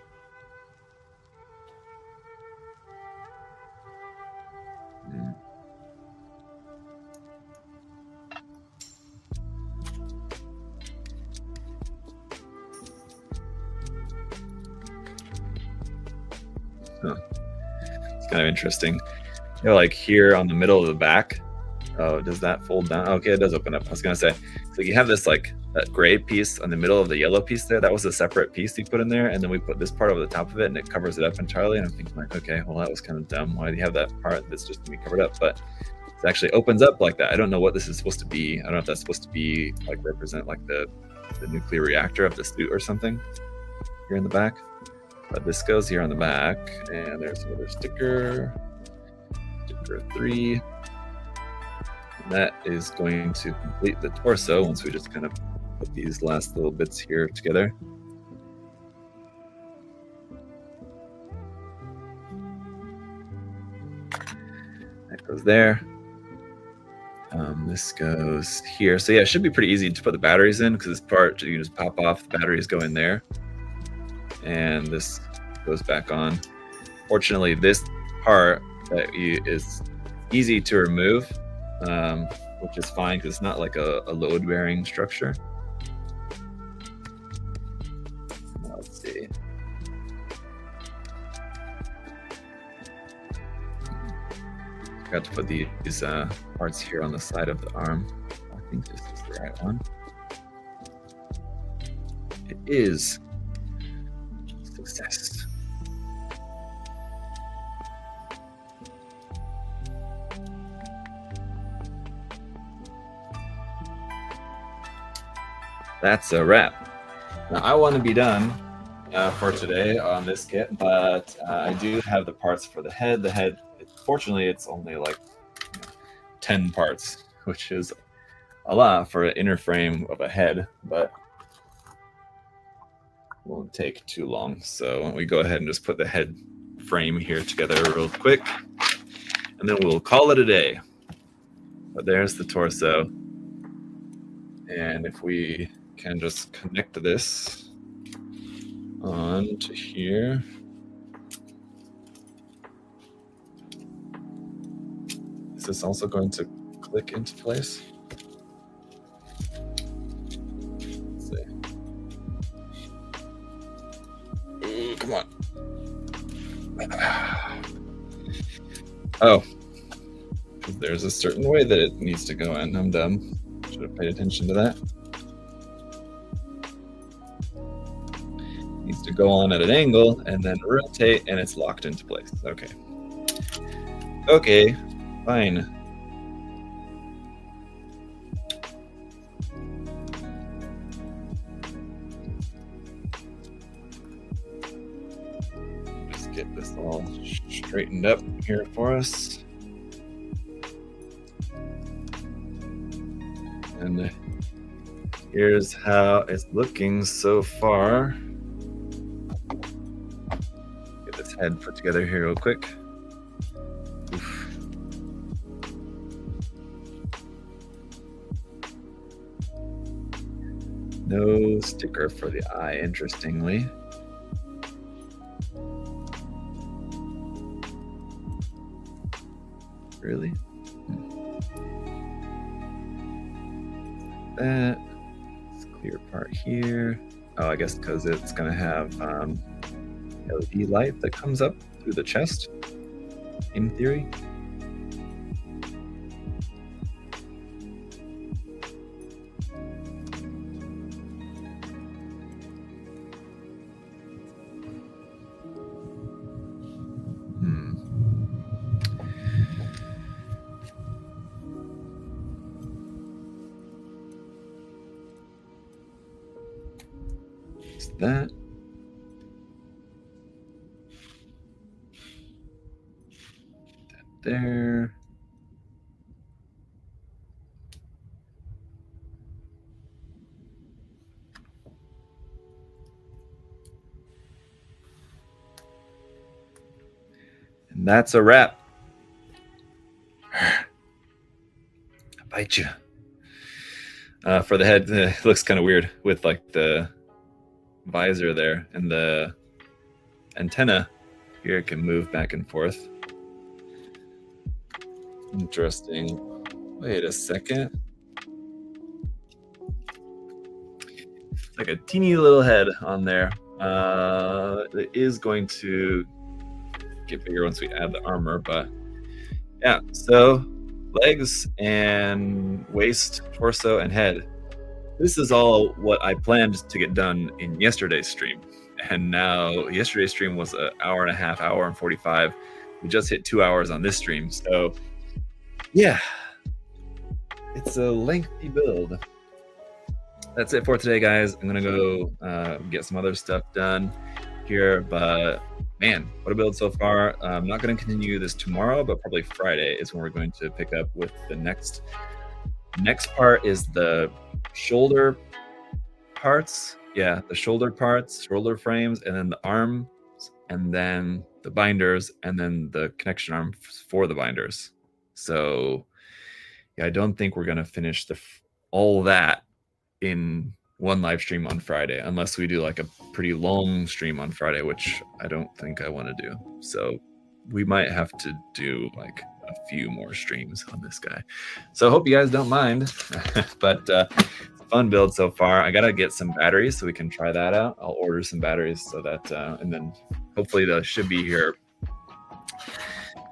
Huh. It's kind of interesting. You know, like here on the middle of the back. Oh, does that fold down? Okay, it does open up. I was gonna say, so you have this like that gray piece on the middle of the yellow piece there. That was a separate piece you put in there, and then we put this part over the top of it, and it covers it up entirely. And I'm thinking like, okay, well that was kind of dumb. Why do you have that part that's just gonna be covered up? But it actually opens up like that. I don't know what this is supposed to be. I don't know if that's supposed to be like represent like the nuclear reactor of the suit or something here in the back. But this goes here on the back, and there's another sticker 3. That is going to complete the torso once we just kind of put these last little bits here together. That goes there. This goes here. So yeah, it should be pretty easy to put the batteries in because this part you can just pop off, the batteries go in there, and this goes back on. Fortunately, this part is easy to remove. Which is fine because it's not like a load-bearing structure. Let's see. Forgot to put these parts here on the side of the arm. I think this is the right one. It is. Success. That's a wrap. Now I want to be done for today on this kit, but I do have the parts for the head. The head, fortunately, it's only like 10 parts, which is a lot for an inner frame of a head, but won't take too long. So we go ahead and just put the head frame here together real quick, and then we'll call it a day. But there's the torso, and if we can just connect this on to here. Is this also going to click into place? Let's see. Ooh, come on. Oh, there's a certain way that it needs to go in. I'm dumb. Should have paid attention to that. Needs to go on at an angle and then rotate, and it's locked into place. Okay. Okay, fine. Just get this all straightened up here for us. And here's how it's looking so far. Get this head put together here real quick. Oof. No sticker for the eye, interestingly. Really? That. It's clear part here. Oh, I guess because it's going to have LED light that comes up through the chest, in theory. That. There. And that's a wrap. I bite you. For the head, it looks kind of weird with like the visor there, and the antenna here can move back and forth. Interesting. Wait a second. It's like a teeny little head on there. It is going to get bigger once we add the armor, but yeah, so legs and waist, torso, and head. This is all what I planned to get done in yesterday's stream. And now yesterday's stream was an hour and a half, hour and 45. We just hit 2 hours on this stream. So yeah, it's a lengthy build. That's it for today, guys. I'm going to go get some other stuff done here. But man, what a build so far. I'm not going to continue this tomorrow, but probably Friday is when we're going to pick up with the next part is the shoulder parts. Yeah, the shoulder parts, shoulder frames, and then the arms, and then the binders, and then the connection arm for the binders. So yeah, I don't think we're going to finish all that in one live stream on Friday, unless we do like a pretty long stream on Friday, which I don't think I want to do. So we might have to do like a few more streams on this guy. So I hope you guys don't mind, but it's a fun build so far. I got to get some batteries so we can try that out. I'll order some batteries so that, and then hopefully they should be here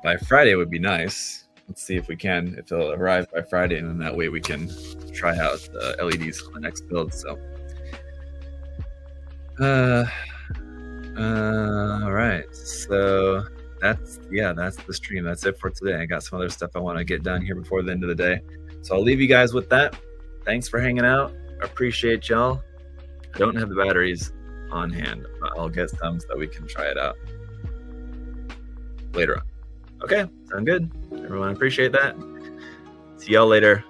by Friday would be nice. Let's see if we can, if they'll arrive by Friday, and then that way we can try out the LEDs on the next build. So, all right. So that's the stream. That's it for today. I got some other stuff I want to get done here before the end of the day. So I'll leave you guys with that. Thanks for hanging out. I appreciate y'all. I don't have the batteries on hand, but I'll get some so that we can try it out later on. Okay, sound good? Everyone appreciate that. See y'all later.